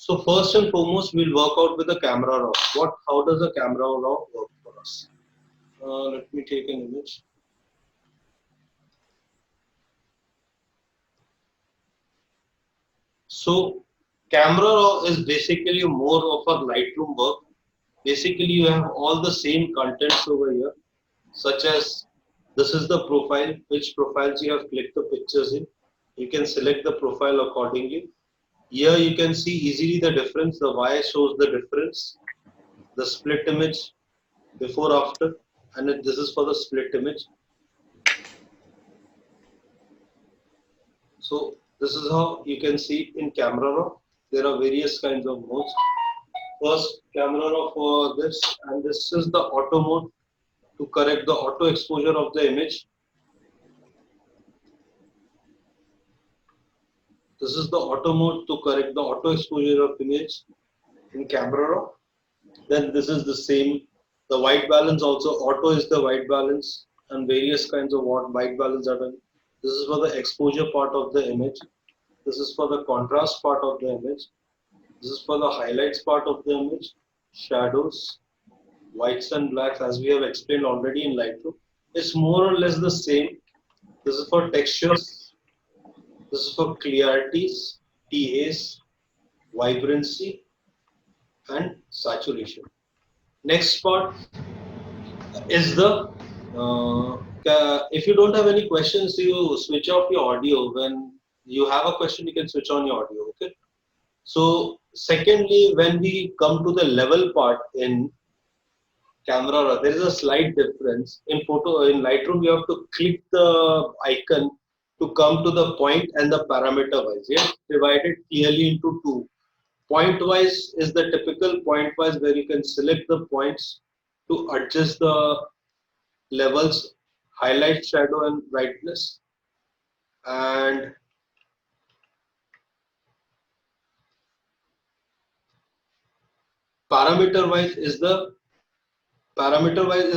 So first and foremost, we'll work out with the camera raw. How does the camera raw work for us? Let me take an image. So camera raw is basically more of a Lightroom work. Basically, you have all the same contents over here, such as this is the profile, which profiles you have clicked the pictures in. You can select the profile accordingly. Here you can see easily the difference. The Y shows the difference. The split image before after, and this is for the split image. So this is how you can see in camera raw. There are various kinds of modes. First camera raw for this, and this is the auto mode to correct the auto exposure of the image. This is the auto mode to correct the auto exposure of image in camera raw. Then this is the same. The white balance also, auto is the white balance, and various kinds of white balance are done. This is for the exposure part of the image. This is for the contrast part of the image. This is for the highlights part of the image. Shadows, whites and blacks, as we have explained already in Lightroom. It's more or less the same. This is for textures. This is for clarities, TAs, vibrancy, and saturation. Next part is the if you don't have any questions, you switch off your audio. When you have a question, you can switch on your audio. Okay. So secondly, when we come to the level part in camera raw, there is a slight difference. In Lightroom, you have to click the icon to come to the point and the parameter wise. Yes, divided clearly into two. Point wise is the typical point wise where you can select the points to adjust the levels, highlight, shadow, and brightness. And parameter wise is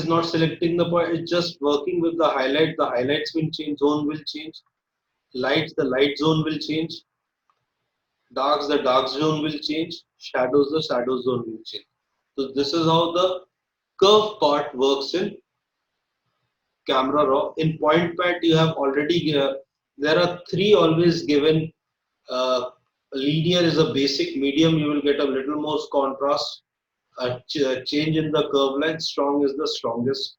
not selecting the point, it's just working with the highlight. The highlights will change, zone will change, lights, the light zone will change, darks, the dark zone will change, shadows, the shadow zone will change. So this is how the curve part works in camera raw. In point pad, you have already there are three always given. Linear is a basic, medium you will get a little more contrast, change in the curve line, strong is the strongest.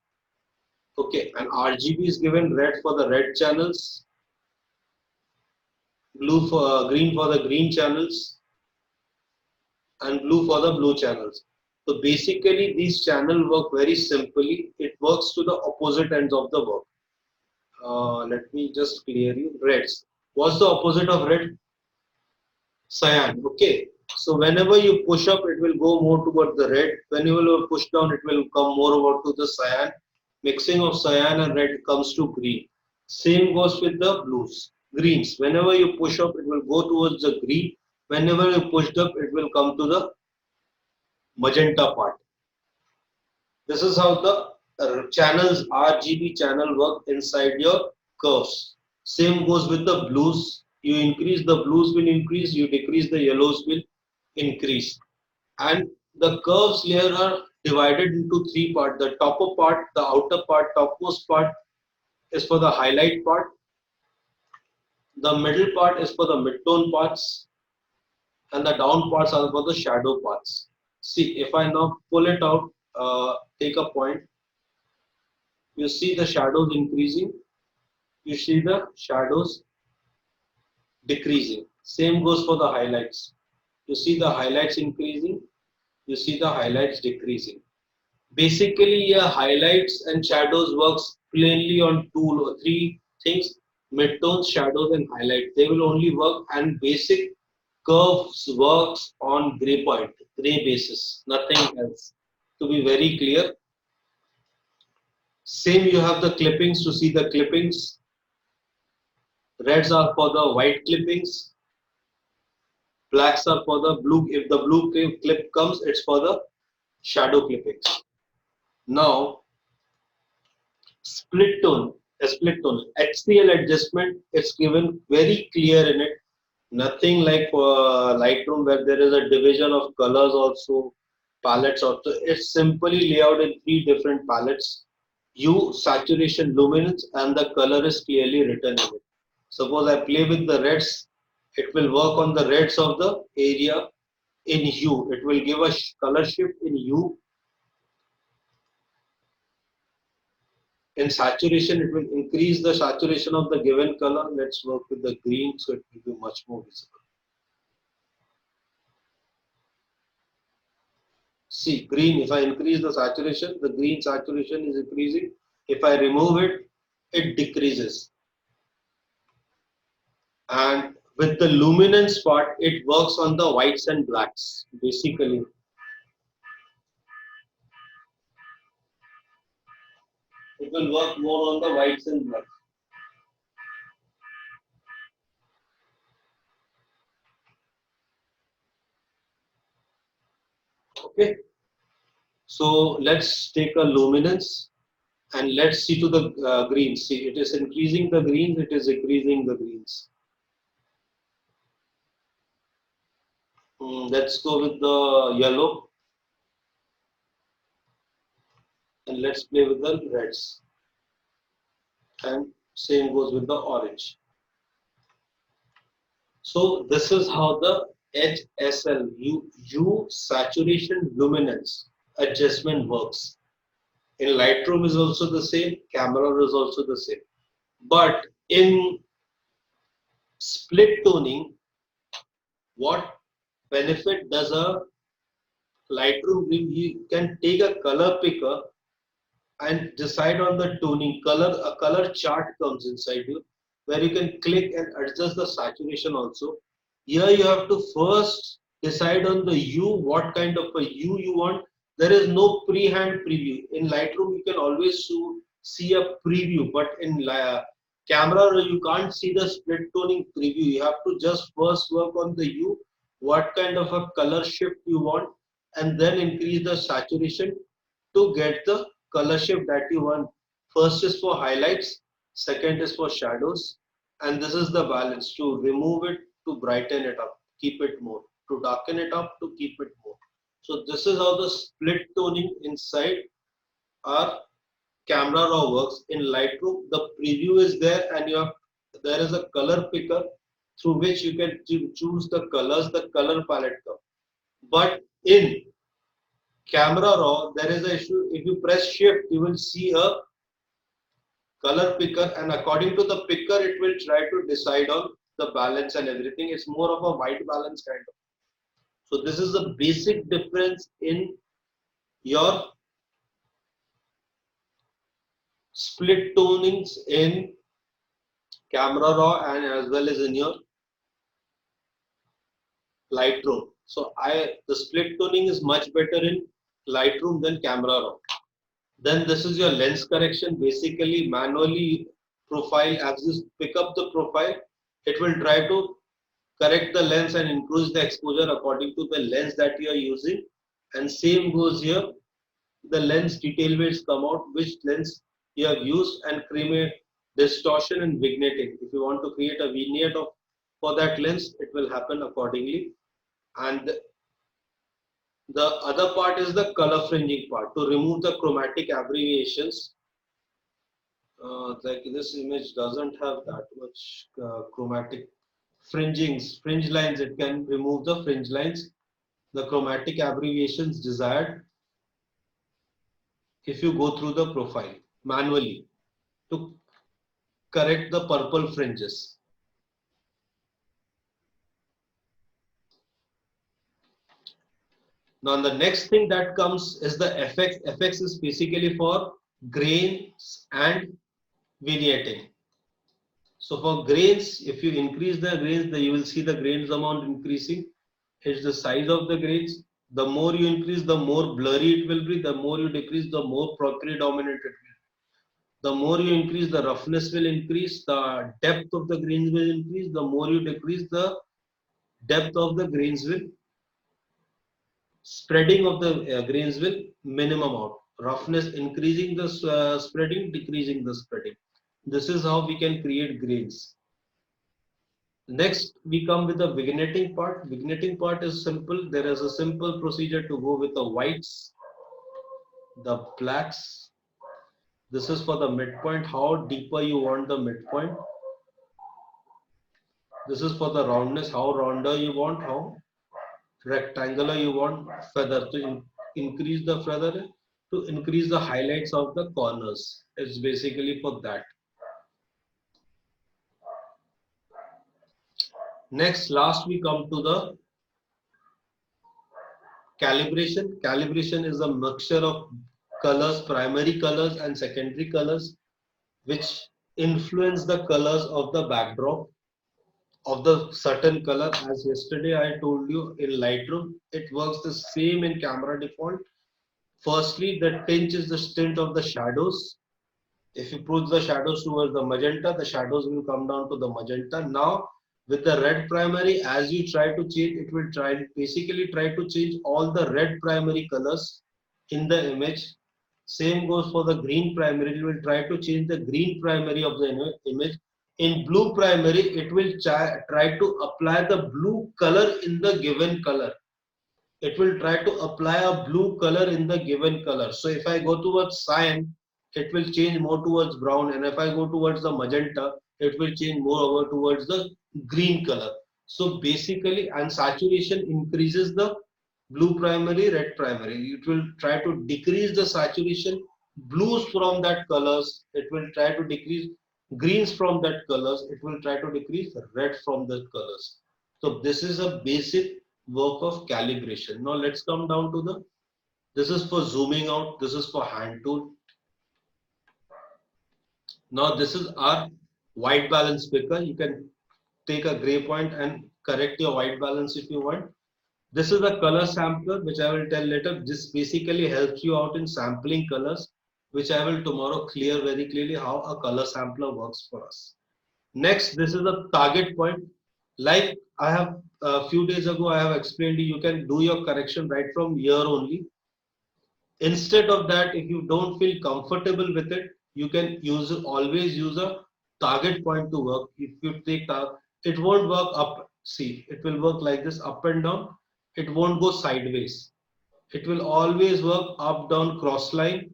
Okay, and RGB is given, red for the red channels, blue for green for the green channels, and blue for the blue channels. So basically these channels work very simply. It works to the opposite ends of the work. Let me just clear you. Reds. What's the opposite of red? Cyan. Okay. So whenever you push up, it will go more toward the red. Whenever you push down, it will come more over to the cyan. Mixing of cyan and red comes to green. Same goes with the blues. Greens. Whenever you push up, it will go towards the green. Whenever you push up, it will come to the magenta part. This is how the channels, RGB channel work inside your curves. Same goes with the blues. You increase, the blues will increase, you decrease, the yellows will increase. And the curves layer are divided into three parts. The topper part, the outer part, topmost part is for the highlight part. The middle part is for the midtone parts, and the down parts are for the shadow parts. See, if I now pull it out, take a point, you see the shadows increasing, you see the shadows decreasing. Same goes for the highlights. You see the highlights increasing, you see the highlights decreasing. Basically, yeah, highlights and shadows works plainly on two or three things: midtones, shadows, and highlights. They will only work, and basic curves works on gray point, gray basis, nothing else. To be very clear, same you have the clippings to see the clippings. Reds are for the white clippings, blacks are for the blue. If the blue clip comes, it's for the shadow clippings. Now, split tone, HCL adjustment is given very clear in it. Nothing like Lightroom where there is a division of colors also, palettes also. It's simply laid out in three different palettes. Hue, saturation, luminance, and the color is clearly written in it. Suppose I play with the reds, it will work on the reds of the area in hue. It will give a color shift in hue. In saturation, it will increase the saturation of the given color. Let's work with the green so it will be much more visible. See, green, if I increase the saturation, the green saturation is increasing. If I remove it, it decreases. And with the luminance part, it works on the whites and blacks, basically. It will work more on the whites and blacks. Okay. So let's take a luminance and let's see to the greens. See, it is increasing the greens, it is increasing the greens. Let's go with the yellow and let's play with the reds. And same goes with the orange. So this is how the HSL, hue, saturation, luminance adjustment works. In Lightroom is also the same, camera is also the same. But in split toning, what benefit does a Lightroom bring? You can take a color picker and decide on the toning color. A color chart comes inside you where you can click and adjust the saturation also. Here you have to first decide on the hue, what kind of a hue you want. There is no pre-hand preview. In Lightroom you can always see a preview, but in camera you can't see the split toning preview. You have to just first work on the hue, what kind of a color shift you want, and then increase the saturation to get the color shift that you want. First is for highlights, second is for shadows, and this is the balance: to remove it, to brighten it up, keep it more, to darken it up, to keep it more. So this is how the split toning inside our camera raw works. In Lightroom, the preview is there, and there is a color picker through which you can choose the colors, the color palette comes. But in camera raw, there is an issue. If you press shift, you will see a color picker, and according to the picker, it will try to decide on the balance and everything. It's more of a white balance kind of. So this is the basic difference in your split tonings in camera raw and as well as in your Lightroom. So the split toning is much better in Lightroom than camera raw. Then this is your lens correction. Basically, manually profile, as you pick up the profile, it will try to correct the lens and increase the exposure according to the lens that you are using. And same goes here. The lens detail weights come out, which lens you have used, and create distortion and vignetting. If you want to create a vignette for that lens, it will happen accordingly. And the other part is the color fringing part, to remove the chromatic abbreviations. Like this image doesn't have that much chromatic fringe lines. It can remove the fringe lines, the chromatic abbreviations desired if you go through the profile manually to correct the purple fringes. Now the next thing that comes is the FX. FX is basically for grains and vignetting. So for grains, if you increase the grains, you will see the grains amount increasing. It's the size of the grains. The more you increase, the more blurry it will be. The more you decrease, the more predominant it will be. The more you increase, the roughness will increase. The depth of the grains will increase. The more you decrease, the depth of the grains will, spreading of the grains will minimum out. Roughness increasing the spreading, decreasing the spreading. This is how we can create grains. Next, we come with the vignetting part. Vignetting part is simple. There is a simple procedure to go with the whites, the blacks. This is for the midpoint, how deeper you want the midpoint. This is for the roundness, how rounder you want, how rectangular you want feather to increase the feather, to increase the highlights of the corners. It's basically for that. Next, last we come to the calibration. Calibration is a mixture of colors, primary colors and secondary colors, which influence the colors of the backdrop of the certain color. As yesterday I told you, in Lightroom it works the same in camera default. Firstly, the tint is the tint of the shadows. If you put the shadows towards the magenta, the shadows will come down to the magenta. Now with the red primary, as you try to change, it will try to change all the red primary colors in the image. Same goes for the green primary. It will try to change the green primary of the image. In blue primary, it will try to apply the blue color in the given color. It will try to apply a blue color in the given color. So if I go towards cyan, it will change more towards brown, and if I go towards the magenta, it will change more over towards the green color. So basically, and saturation increases the blue primary, red primary. It will try to decrease the saturation, blues from that colors. It will try to decrease greens from that colors. It will try to decrease red from that colors. So this is a basic work of calibration. Now let's come down to the, this is for zooming out, this is for hand tool. Now this is our white balance picker. You can take a gray point and correct your white balance if you want. This is a color sampler, which I will tell later. This basically helps you out in sampling colors, which I will tomorrow clear very clearly how a color sampler works for us. Next, this is a target point. Like I have a few days ago, I have explained you can do your correction right from here only. Instead of that, if you don't feel comfortable with it, you can always use a target point to work. If you take it won't work up. See, it will work like this, up and down. It won't go sideways. It will always work up down cross line,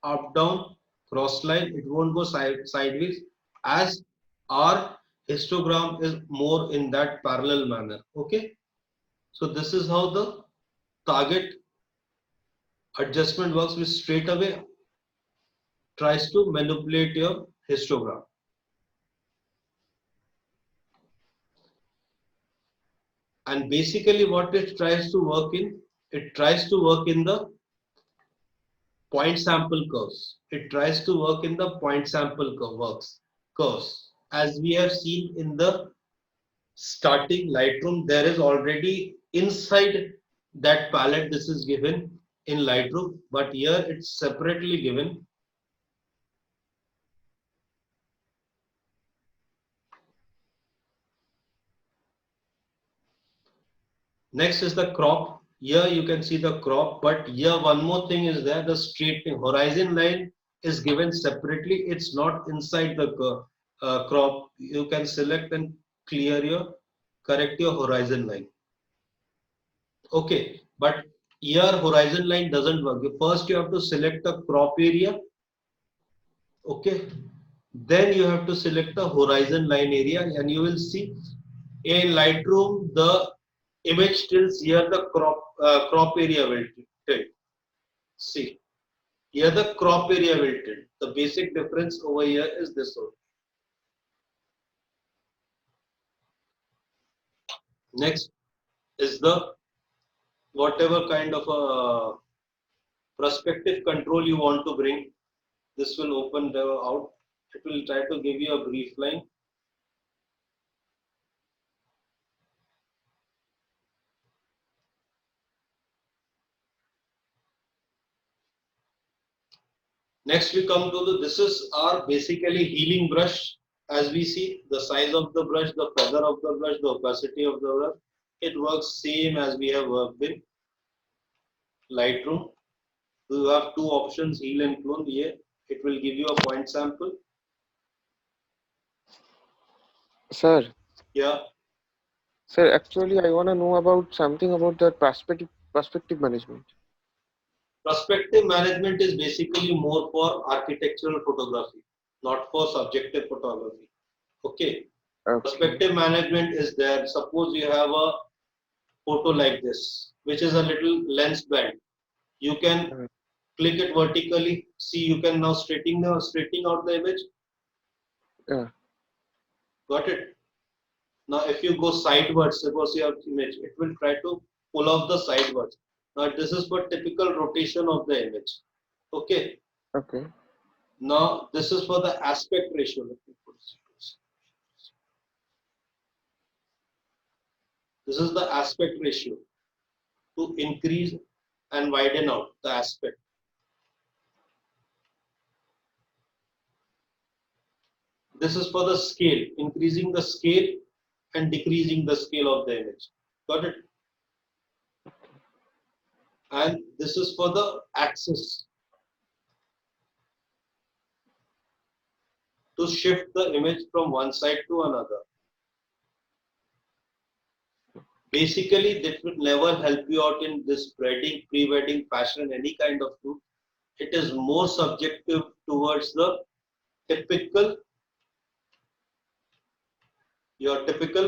up down cross line. It won't go sideways, as our histogram is more in that parallel manner. Okay, so this is how the target adjustment works, which straight away tries to manipulate your histogram. And basically what it tries to work in, it tries to work in the point sample curves. It tries to work in the point sample curves. As we have seen in the starting Lightroom, there is already inside that palette, this is given in Lightroom, but here it's separately given. Next is the crop. Here you can see the crop, but here one more thing is there, the straightening horizon line is given separately. It's not inside the crop. You can select and correct your horizon line. Okay, but here horizon line doesn't work. First you have to select the crop area. Okay, then you have to select the horizon line area, and you will see in Lightroom the image tilts here, the crop area will tilt. See, here the crop area will tilt. The basic difference over here is this one. Next is the whatever kind of a perspective control you want to bring. This will open out. It will try to give you a brief line. Next we come to the, this is our basically healing brush. As we see, the size of the brush, the feather of the brush, the opacity of the brush, it works same as we have worked in Lightroom. You have two options, heal and clone. Here it will give you a point sample. Sir, Yeah. Sir, actually, I want to know about something about the perspective management. Perspective management is basically more for architectural photography, not for subjective photography. Okay. Okay. Perspective management is there. Suppose you have a photo like this, which is a little lens bend. You can Uh, click it vertically. See, you can now straightening out the image. uh, Got it? Now, if you go sideways, suppose you have image, it will try to pull off the sideways. Now, this is for typical rotation of the image. Okay. okay. Now, this is for the aspect ratio. Let me put this. This is the aspect ratio to increase and widen out the aspect. This is for the scale, increasing the scale and decreasing the scale of the image. Got it? And this is for the axis to shift the image from one side to another. Basically, that would never help you out in this wedding, pre-wedding fashion, any kind of shoot. It is more subjective towards the typical, your typical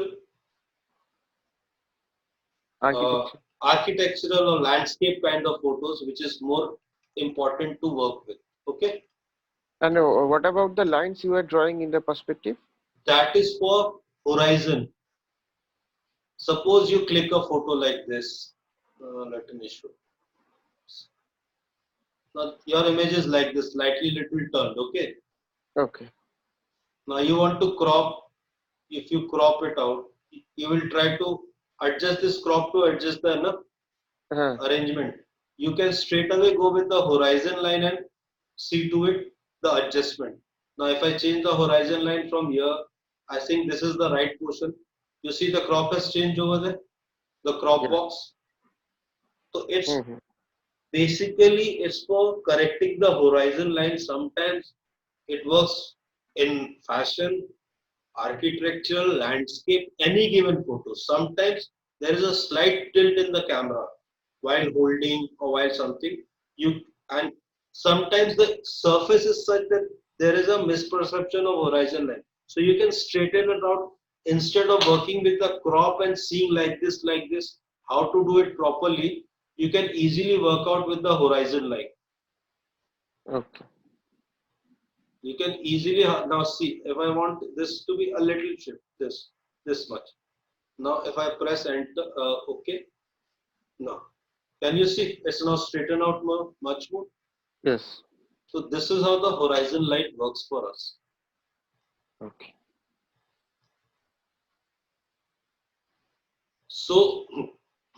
uh, Architecture. architectural or landscape kind of photos, which is more important to work with. Okay, And what about the lines you are drawing in the perspective? that is for horizon. Suppose you click a photo like this. Let me show. Now your image is like this, slightly little turned. Okay. Okay. Now you want to crop. If you crop it out, you will try to adjust this crop to adjust the Uh, arrangement. You can straight away go with the horizon line and see to it the adjustment. Now if I change the horizon line from here, I think this is the right portion. You see the crop has changed over there, the crop yeah. box. So it's Mm-hmm. basically it's for correcting the horizon line. Sometimes it works in fashion, architectural, landscape, any given photo. Sometimes there is a slight tilt in the camera while holding or while something. You and sometimes the surface is such that there is a misperception of horizon line. So you can straighten it out instead of working with the crop and seeing like this, how to do it properly. You can easily work out with the horizon line. Okay. You can easily now see if I want this to be a little shift, this much. Now if I press enter, okay, now can you see it's now straightened out more, much more. Yes. So this is how the horizon light works for us. Okay. So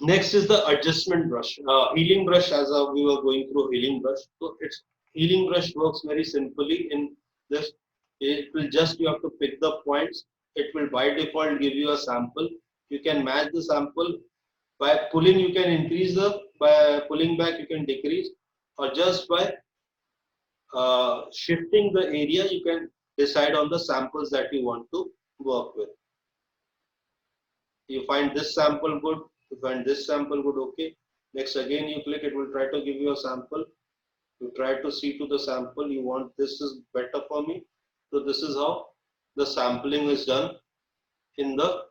next is the adjustment brush, healing brush. As we were going through healing brush, so it's healing brush works very simply in this. It will just you have to pick the points. It will by default give you a sample. You can match the sample by pulling. You can increase the by pulling back. You can decrease, or just by shifting the area. You can decide on the samples that you want to work with. You find this sample good, you find this sample good, okay. Next again you click, it will try to give you a sample. You try to see to the sample, you want this is better for me. So this is how the sampling is done in the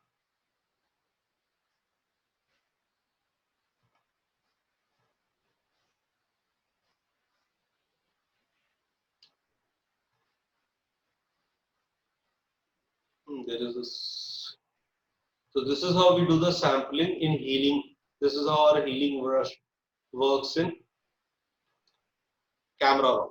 there is this. So this is how we do the sampling in healing. This is how our healing brush works in camera raw.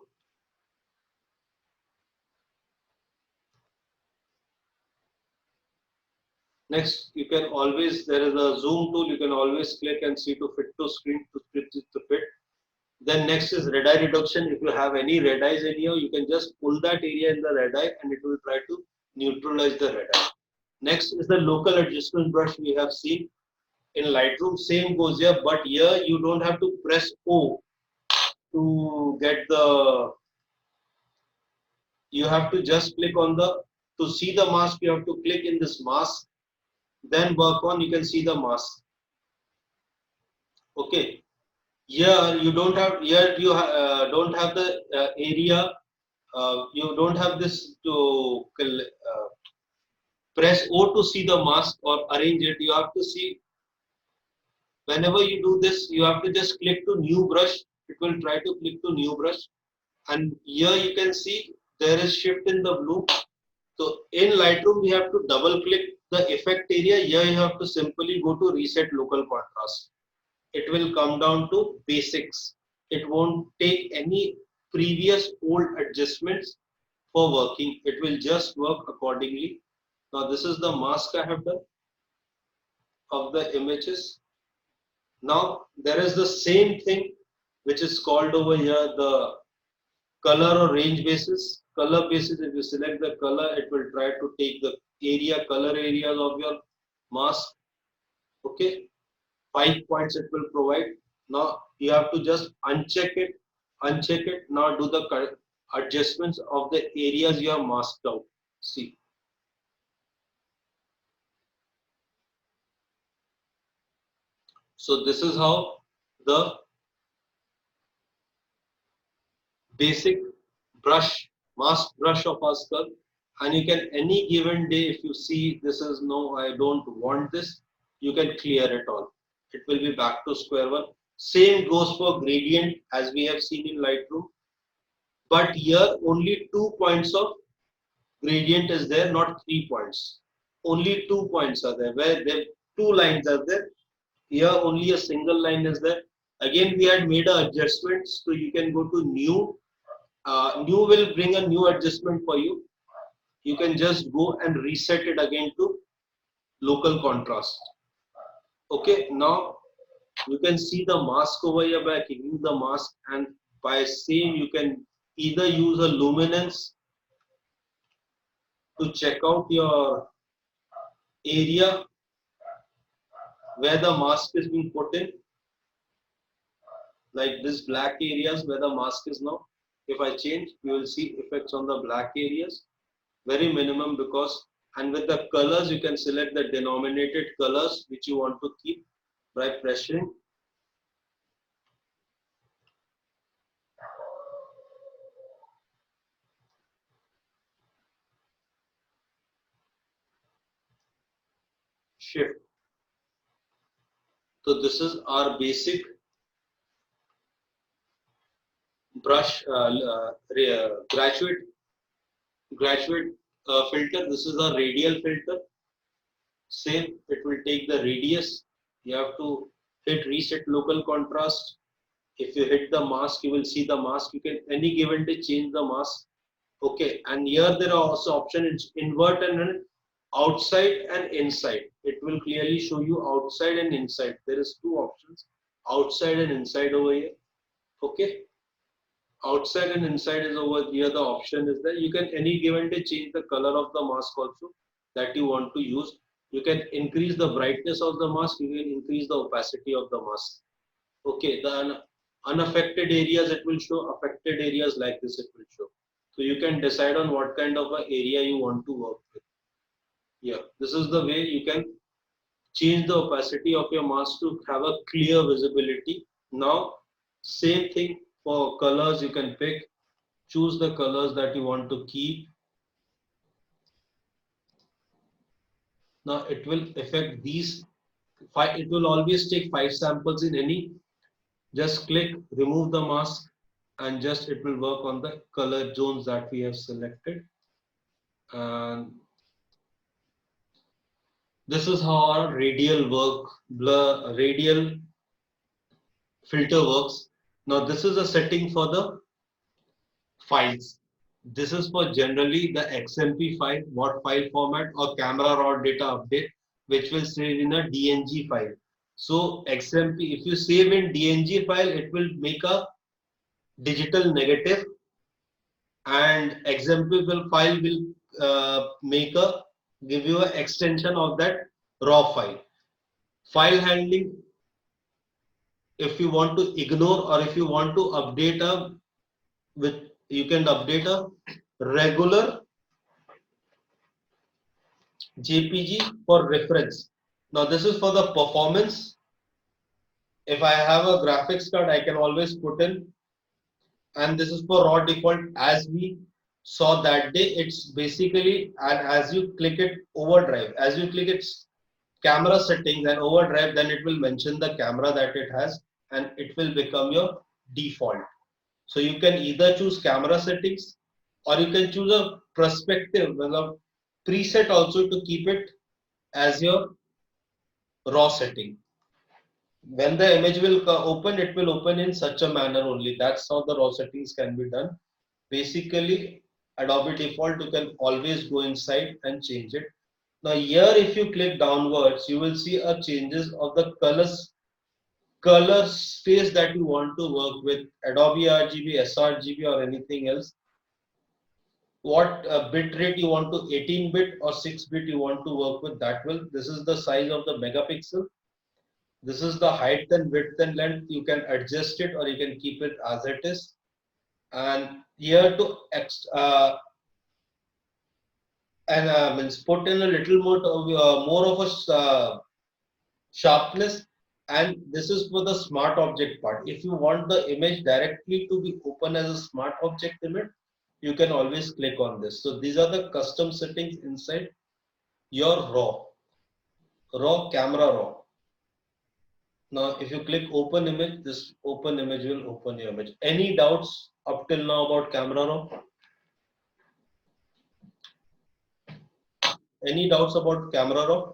Next, you can always, there is a zoom tool, you can always click and see to fit to screen to fit. Then next is red eye reduction. If you have any red eyes in here, you can just pull that area in the red eye and it will try to neutralize the red eye. Next is the local adjustment brush we have seen in Lightroom. Same goes here, but here you don't have to press O to get the, you have to just click on the, to see the mask, you have to click in this mask then work on, you can see the mask. Okay, here you don't have, here you don't have the area, you don't have this to press O to see the mask or arrange it. You have to see, whenever you do this, you have to just click to new brush. It will try to click to new brush, and here you can see there is shift in the blue. So in Lightroom, we have to double click the effect area. Here you have to simply go to reset local contrast. It will come down to basics. It won't take any previous old adjustments for working. It will just work accordingly. Now this is the mask I have done of the images. Now there is the same thing which is called over here the color or range basis. Color basis, if you select the color, it will try to take the area, color areas of your mask. Okay, 5 points it will provide. Now you have to just uncheck it, uncheck it. Now do the adjustments of the areas you have masked out. See. So this is how the basic brush, mask brush of Haskell, and you can any given day, if you see this is no, I don't want this, you can clear it all. It will be back to square one. Same goes for gradient as we have seen in Lightroom, but here only 2 points of gradient is there, not 3 points. Only 2 points are there, where there two lines are there. Here only a single line is there. Again, we had made a adjustment, so you can go to new. New will bring a new adjustment for you. You can just go and reset it again to local contrast. Okay, now you can see the mask over here by clicking the mask, and by same you can either use a luminance to check out your area where the mask is being put in, like this black areas where the mask is now. If I change, you will see effects on the black areas, very minimum, because, and with the colors you can select the denominated colors which you want to keep by pressing. Shift. So this is our basic brush graduate filter. This is a radial filter. Same, it will take the radius. You have to hit reset local contrast. If you hit the mask, you will see the mask. You can any given day change the mask. Okay, and here there are also options invert and outside and inside. It will clearly show you outside and inside. There is two options, outside and inside over here. Okay, outside and inside is over here. The option is that you can any given day change the color of the mask also that you want to use. You can increase the brightness of the mask. You can increase the opacity of the mask. Okay, the unaffected areas it will show, affected areas like this it will show. So you can decide on what kind of an area you want to work with. Yeah, this is the way you can change the opacity of your mask to have a clear visibility. Now, same thing for colors, you can pick, choose the colors that you want to keep. Now it will affect these five, it will always take 5 samples in any. Just click, remove the mask, and just it will work on the color zones that we have selected. And this is how our radial radial filter works. Now this is a setting for the files. This is for generally the XMP file, what file format, or camera raw data update, which will save in a DNG file. So XMP, if you save in DNG file, it will make a digital negative, and XMP file will give you an extension of that raw file. File handling, if you want to ignore or if you want to update you can update a regular JPG for reference. Now this is for the performance. If I have a graphics card, I can always put in, and this is for raw default as we saw that day. It's basically, and as you click it overdrive, as you click its camera settings and overdrive, then it will mention the camera that it has and it will become your default. So you can either choose camera settings or you can choose a perspective, a preset also to keep it as your raw setting. When the image will open, it will open in such a manner only. That's how the raw settings can be done. Basically, Adobe default, you can always go inside and change it. Now here, if you click downwards, you will see a changes of the color space that you want to work with, Adobe RGB, sRGB or anything else. What bit rate you want to, 18 bit or 6 bit you want to work with, that will. This is the size of the megapixel. This is the height and width and length. You can adjust it or you can keep it as it is. And here to means put in a little more of a sharpness, and this is for the smart object part. If you want the image directly to be open as a smart object image, you can always click on this. So these are the custom settings inside your raw camera raw. Now if you click open image, this open image will open your image. Any doubts up till now about camera raw? Any doubts about camera raw?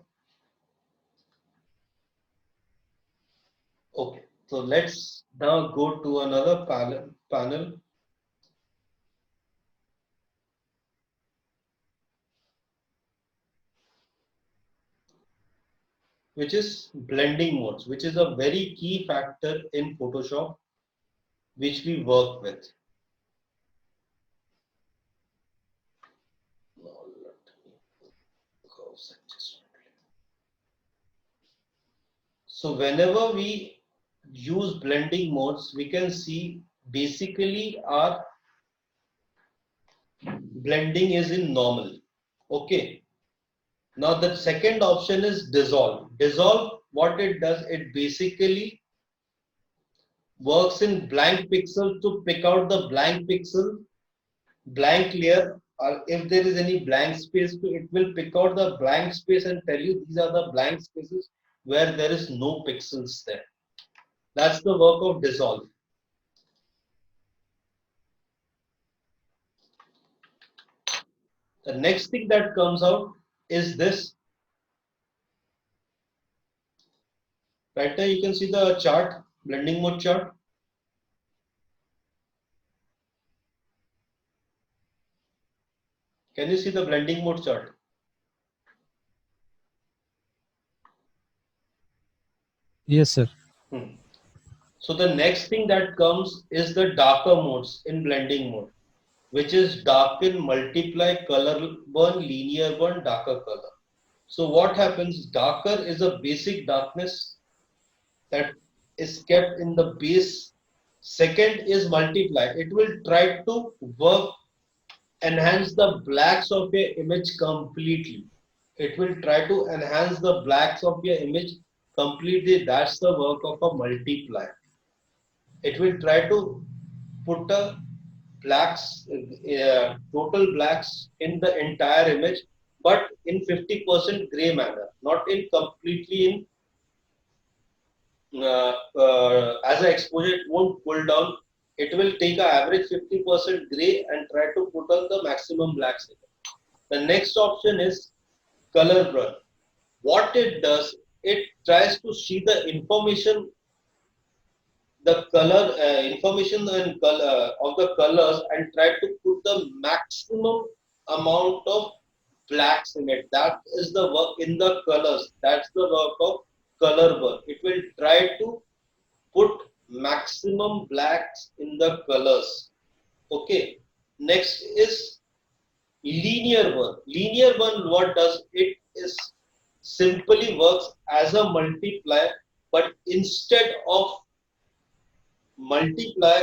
Okay, so let's now go to another panel, which is blending modes, which is a very key factor in Photoshop, which we work with. So whenever we use blending modes, we can see basically our blending is in normal. Okay. Now the second option is dissolve. Dissolve, what it does, it basically works in blank pixel to pick out the blank pixel, blank layer, or if there is any blank space, it will pick out the blank space and tell you these are the blank spaces where there is no pixels there. That's the work of dissolve. The next thing that comes out is this. Right there you can see the chart, blending mode chart. Can you see the blending mode chart? Yes, sir. So the next thing that comes is the darker modes in blending mode, which is darken, multiply, color burn, linear burn, darker color. So what happens? Darker is a basic darkness that is kept in the base. Second is multiply. It will try to work, enhance the blacks of your image completely. It will try to enhance the blacks of your image completely. That's the work of a multiply. It will try to put a blacks, total blacks in the entire image, but in 50% gray manner, not in completely in as an exposure. It won't pull down. It will take an average 50% gray and try to put on the maximum blacks. The next option is color blur. What it does, it tries to see the information, the color information and color of the colors and try to put the maximum amount of blacks in it. That is the work in the colors. That's the work of color burn. It will try to put maximum blacks in the colors. Okay. Next is linear burn. Linear burn, what does it is simply works as a multiplier, but instead of multiply,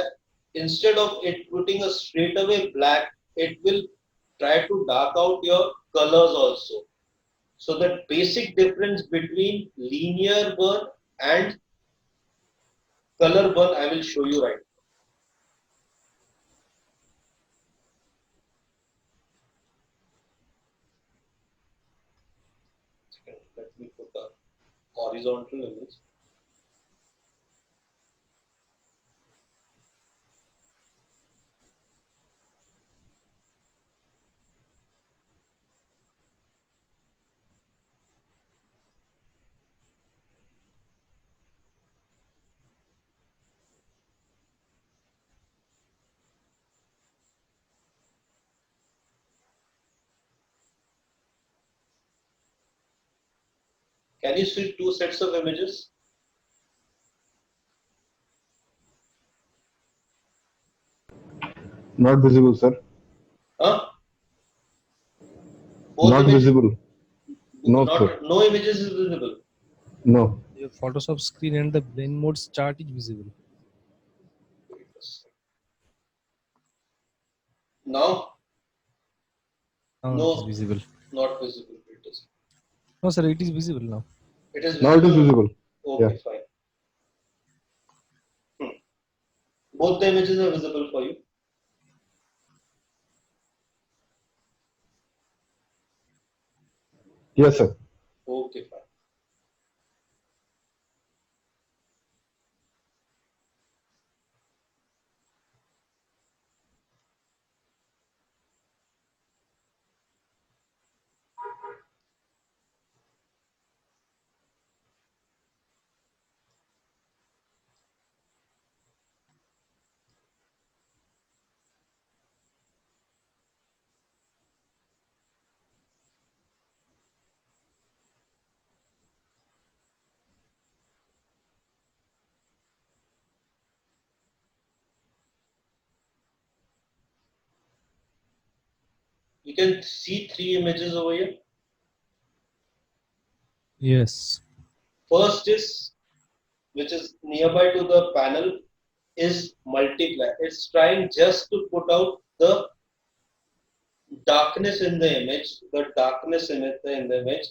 instead of it putting a straight away black, it will try to dark out your colors also. So the basic difference between linear burn and color burn I will show you right. Let me put a horizontal image. Can you see two sets of images? Not visible, sir. Huh? Both Not images, visible. No, sir. no images is visible. No. Your Photoshop screen and the blend modes chart is visible. Now, Now it is no, visible. not visible. It is. No, sir, it is visible now. It is Now it is visible. visible. Okay, Yeah. fine. Both the images are visible for you. Yes, sir. Okay, fine. You can see three images over here. Yes. First is, which is nearby to the panel, is multiply. It's trying just to put out the darkness in the image, in the image,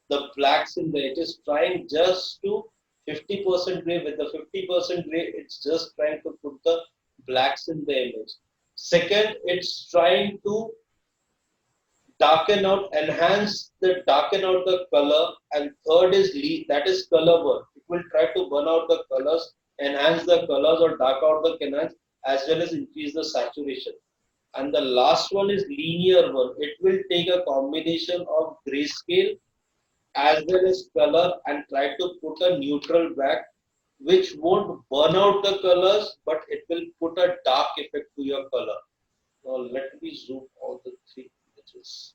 the blacks in the it is trying just to 50% gray with the 50% gray, it's just trying to put the blacks in the image. Second, it's trying to darken out the color, and third is that is color burn. It will try to burn out the colors, enhance the colors or dark out the canals as well as increase the saturation. And the last one is linear burn. It will take a combination of grayscale as well as color and try to put a neutral back which won't burn out the colors but it will put a dark effect to your color. Now let me zoom all the three images.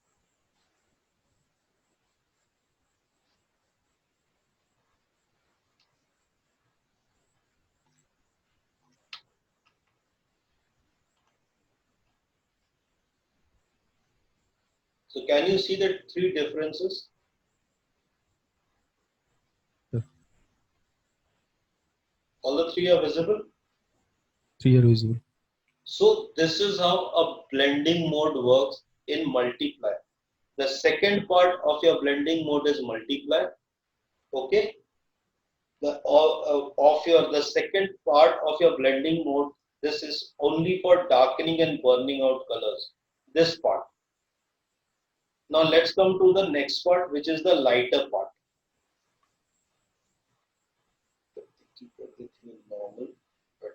So can you see the three differences? Yeah. All the three are visible. Three are visible. So this is how a blending mode works in multiply. The second part of your blending mode is multiply. Okay. The second part of your blending mode, this is only for darkening and burning out colors. This part. Now let's come to the next part, which is the lighter part. Keep everything normal. But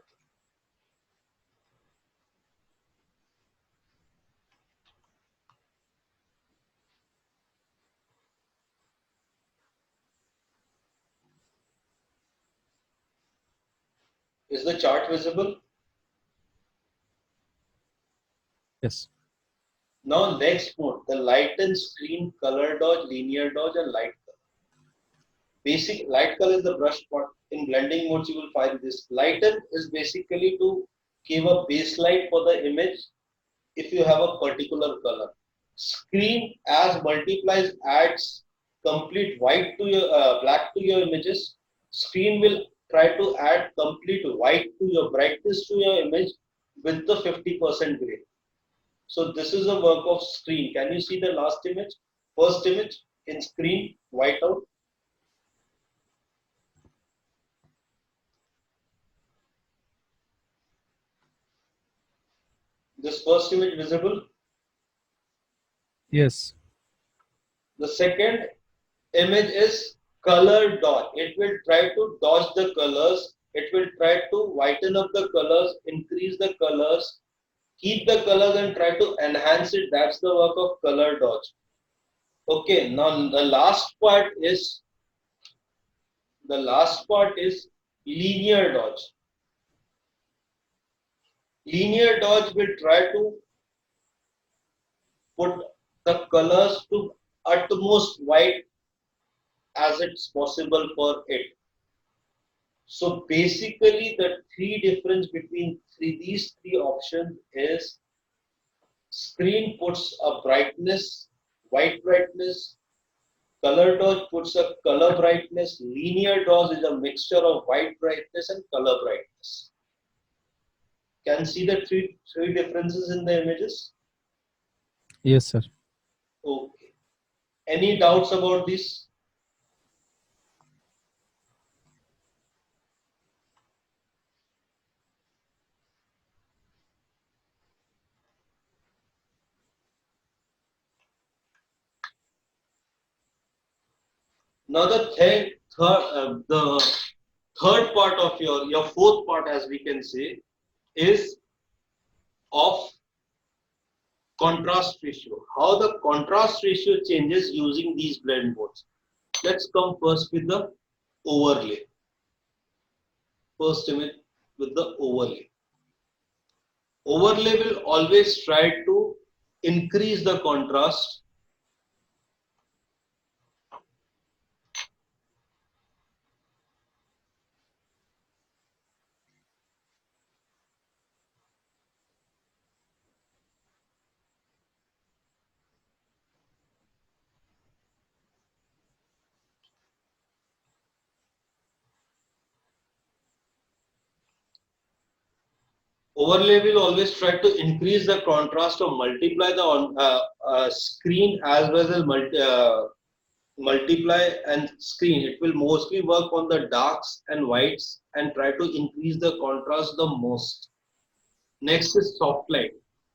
is the chart visible? Yes. Now next mode, the lighten, screen, color dodge, linear dodge, and light color. Basic light color is the brush part. In blending modes, you will find this. Lighten is basically to give a base light for the image if you have a particular color. Screen as multiplies adds complete white to your black to your images. Screen will try to add complete white to your brightness to your image with the 50% gray. So this is a work of screen. Can you see the last image? First image. in screen, whiteout. This first image visible. Yes. The second image is color dodge. It will try to dodge the colors. It will try to whiten up the colors, increase the colors, keep the colors and try to enhance it. That's the work of color dodge. Okay, now the last part is linear dodge. Linear dodge will try to put the colors to utmost white as it's possible for it. So basically the three difference between these three options is screen puts a brightness, white brightness, color dodge puts a color brightness, linear dodge is a mixture of white brightness and color brightness. Can see the three differences in the images? Yes, sir. Okay. Any doubts about this? Now the third part of your fourth part, as we can say, is of contrast ratio. How the contrast ratio changes using these blend modes. Let's come first with the overlay. First image with the overlay. Overlay will always try to increase the contrast. Overlay will always try to increase the contrast or multiply the screen as well as multiply and screen. It will mostly work on the darks and whites and try to increase the contrast the most. Next is soft light.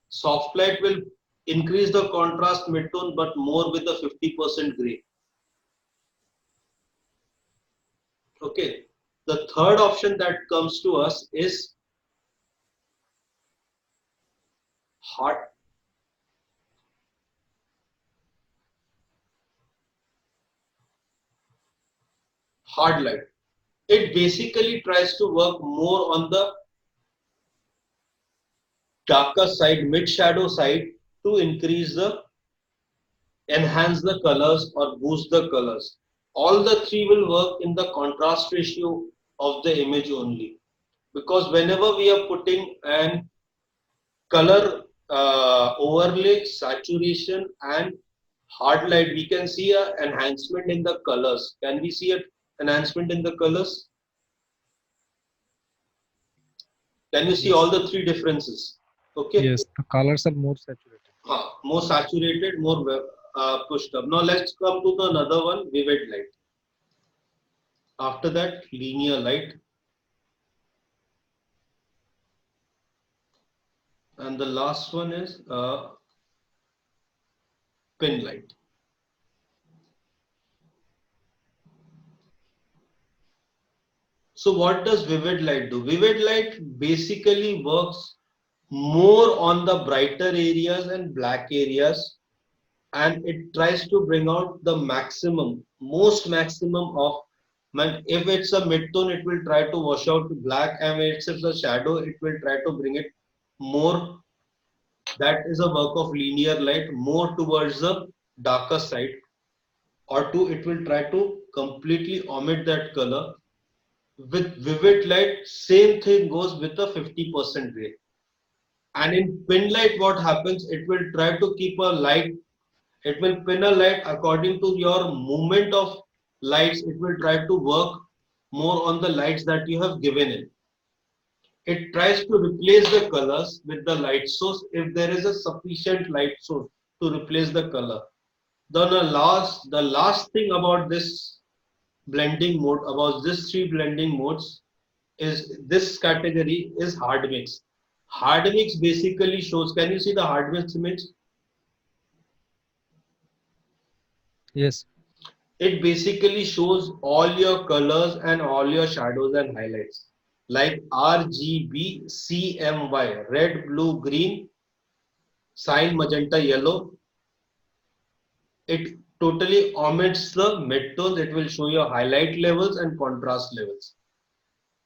Soft light will increase the contrast midtone but more with the 50% gray. Okay. The third option that comes to us is hard light. It basically tries to work more on the darker side, mid shadow side to enhance the colors or boost the colors. All the three will work in the contrast ratio of the image only. Because whenever we are putting an color overlay, saturation and hard light, we can see an enhancement in the colors. Can we see an enhancement in the colors? Can you see all the three differences? Okay. Yes, the colors are more saturated. More saturated, more pushed up. Now let's come to the another one, vivid light. After that, linear light. And the last one is pin light. So what does vivid light do? Vivid light basically works more on the brighter areas and black areas, and it tries to bring out the most maximum of, if it's a midtone, it will try to wash out black, and if it's a shadow, it will try to bring it more. That is a work of linear light, more towards the darker side, or it will try to completely omit that color. With vivid light, same thing goes with a 50% gray. And in pin light, what happens? It will try to keep a light. It will pin a light according to your movement of lights. It will try to work more on the lights that you have given it. It tries to replace the colors with the light source if there is a sufficient light source to replace the color. Then the last thing about this blending mode, about this three blending modes, is this category is hard mix. Hard mix basically shows. Can you see the hard mix image? Yes. It basically shows all your colors and all your shadows and highlights like RGB, CMY, red, blue, green, cyan, magenta, yellow. It totally omits the midtones. It will show your highlight levels and contrast levels.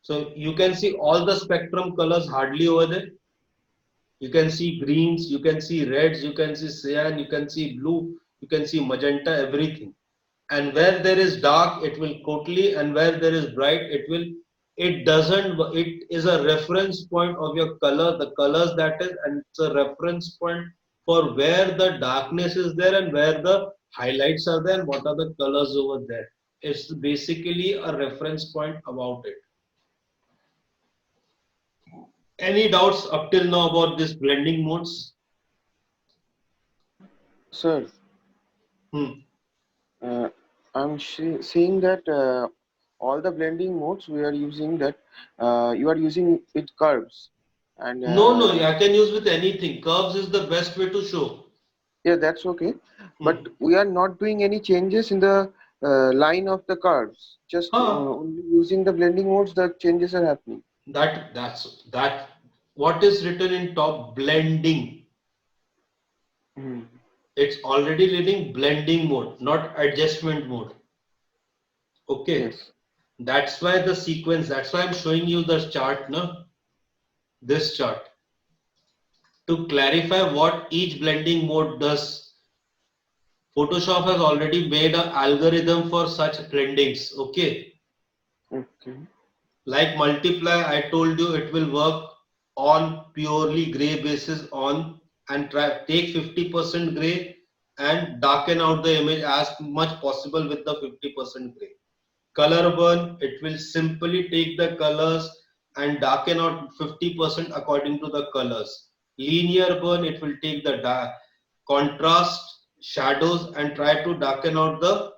So you can see all the spectrum colors hardly over there. You can see greens, you can see reds, you can see cyan, you can see blue, you can see magenta, everything. And where there is dark, it will totally, and where there is bright, it is a reference point of your color, the colors that is, and it's a reference point for where the darkness is there and where the highlights are there and what are the colors over there. It's basically a reference point about it. Any doubts up till now about this blending modes? Sir, Hmm. I'm seeing that all the blending modes we are using that you are using with curves and No, I can use with anything. Curves is the best way to show. yeah, that's okay. But Hmm. we are not doing any changes in the line of the curves. Just Huh. only using the blending modes, the changes are happening. That what is written in top blending. Hmm. It's already living blending mode, not adjustment mode. Okay. Yes. That's why the sequence, that's why I'm showing you the chart, no? This chart. To clarify what each blending mode does, Photoshop has already made an algorithm for such blendings. Okay. Okay. Like multiply, I told you it will work on purely gray basis on and try take 50% gray and darken out the image as much possible with the 50% gray. Color burn, it will simply take the colors and darken out 50% according to the colors. Linear burn, it will take the contrast, shadows and try to darken out the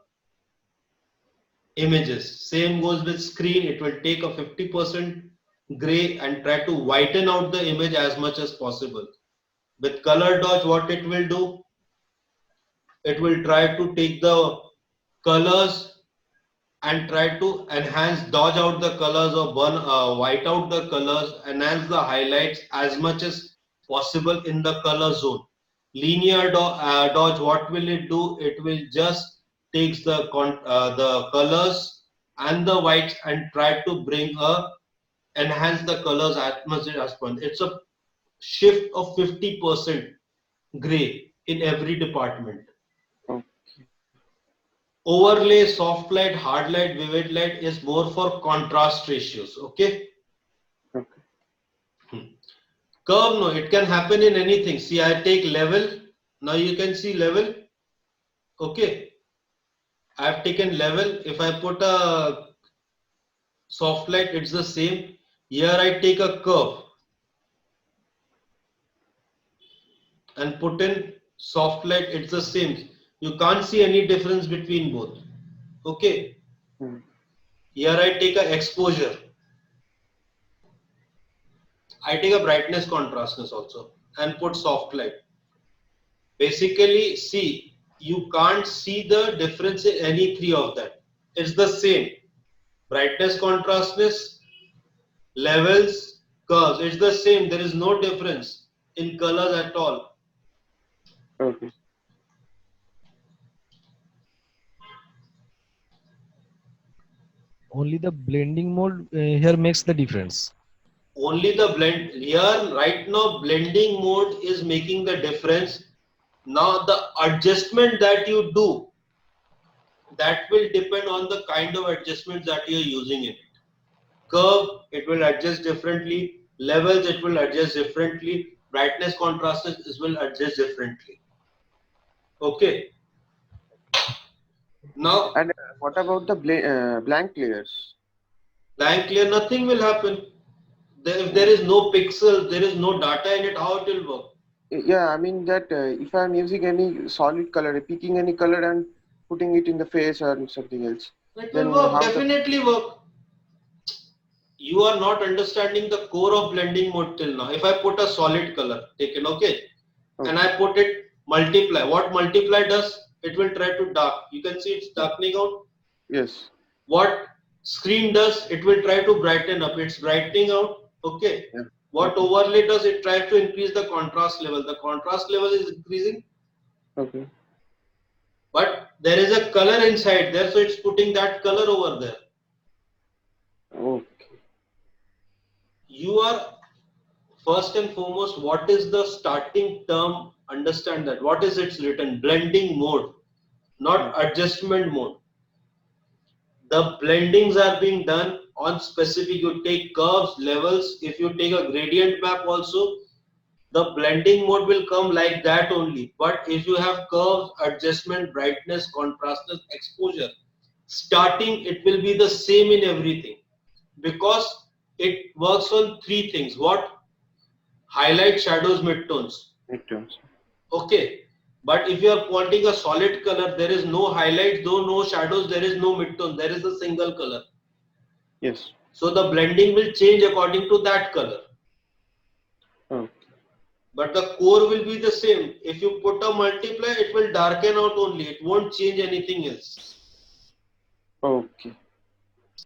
images. Same goes with screen, it will take a 50% gray and try to whiten out the image as much as possible. With color dodge, what it will do? It will try to take the colors and try to enhance, dodge out the colors or burn, white out the colors, enhance the highlights as much as possible in the color zone. Linear dodge, what will it do? It will just takes the colors and the whites and try to enhance the colors as much as possible. It's a shift of 50% gray in every department. Okay. Overlay, soft light, hard light, vivid light is more for contrast ratios. Okay. Okay. Curve, no, it can happen in anything. See, I take level. Now you can see level. Okay. I have taken level. If I put a soft light, it's the same. Here I take a curve and put in soft light, it's the same. You can't see any difference between both. Okay. Hmm. Here I take a exposure. I take a brightness contrastness also and put soft light. Basically, see, you can't see the difference in any three of that. It's the same. Brightness contrastness, levels, curves. It's the same. There is no difference in colors at all. Okay. Only the blending mode here makes the difference. Only the blend here right now blending mode is making the difference. Now the adjustment that you do, that will depend on the kind of adjustments that you are using in it. Curve, it will adjust differently. Levels, it will adjust differently. Brightness contrast, it will adjust differently. Okay. Now And what about the blank layers? blank layer, nothing will happen. If there is no pixel, there is no data in it, how it will work? Yeah, I mean that if I'm using any solid color, picking any color and putting it in the face or something else, It will then work, how the definitely work. You are not understanding the core of blending mode till now. If I put a solid color, taken, okay, and okay. I put it multiply, what multiply does? It will try to dark. You can see it's darkening out. Yes. What screen does? It will try to brighten up. It's brightening out. Okay. Yeah. What Okay. overlay does? It tries to increase the contrast level. The contrast level is increasing, Okay. but there is a color inside there, so it's putting that color over there. Okay. You are first and foremost, what is the starting term? Understand that. What is its written? Blending mode, not adjustment mode. The blendings are being done on specific. You take curves, levels. If you take a gradient map also, the blending mode will come like that only. But if you have curves, adjustment, brightness, contrastness, exposure, starting it will be the same in everything, because it works on three things. What? Highlight, shadows, midtones. Midterms. Okay. But if you are wanting a solid color, there is no highlights, no shadows, there is no midtone, there is a single color. Yes. So the blending will change according to that color. Okay. But the core will be the same. If you put a multiply, it will darken out only. It won't change anything else. Okay.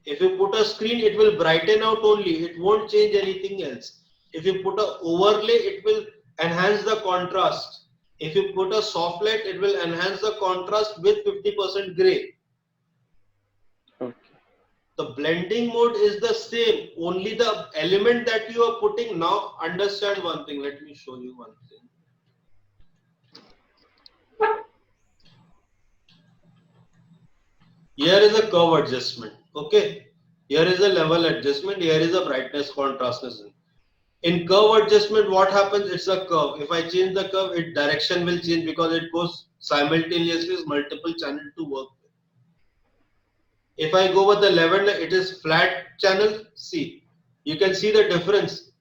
If you put a screen, it will brighten out only. It won't change anything else. If you put a overlay, it will enhance the contrast. If you put a soft light, it will enhance the contrast with 50% gray. Okay. The blending mode is the same. Only the element that you are putting now, understand one thing. Let me show you one thing. Here is a curve adjustment. Okay. Here is a level adjustment. Here is a brightness contrastness. In curve adjustment, what happens? It's a curve. If I change the curve, its direction will change because it goes simultaneously with multiple channels to work with. If I go with the level, it is flat channel. See, you can see the difference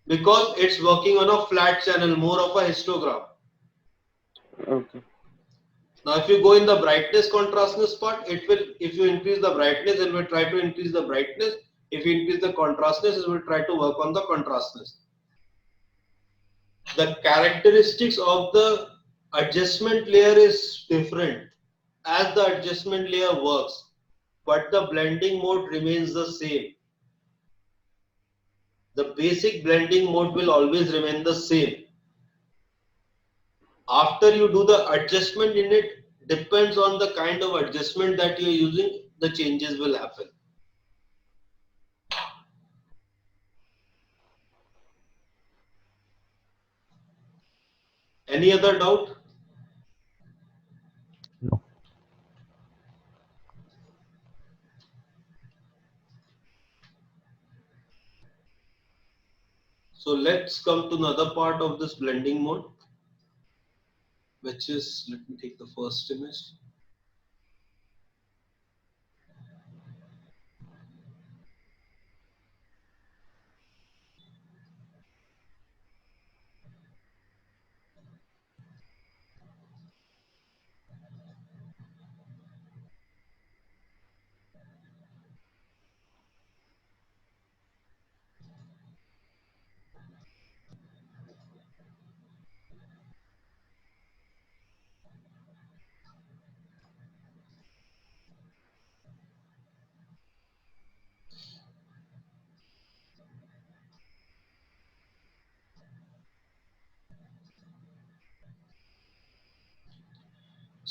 because it's working on a flat channel, more of a histogram. Okay. Now, if you go in the brightness contrastness part, it will, if you increase the brightness, it will try to increase the brightness. If you increase the contrastness, it will try to work on the contrastness. The characteristics of the adjustment layer is different as the adjustment layer works, but the blending mode remains the same. The basic blending mode will always remain the same. After you do the adjustment in it, depends on the kind of adjustment that you are using, the changes will happen. Any other doubt? No. So let's come to another part of this blending mode, which is, let me take the first image.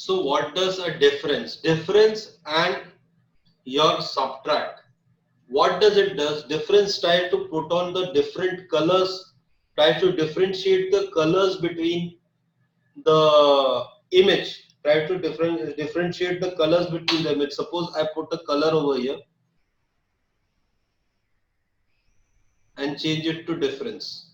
So what does a difference and your subtract, what does it does? Difference try to put on the different colors, try to differentiate the colors between the image, try to differentiate the colors between the image. Suppose I put a color over here and change it to difference.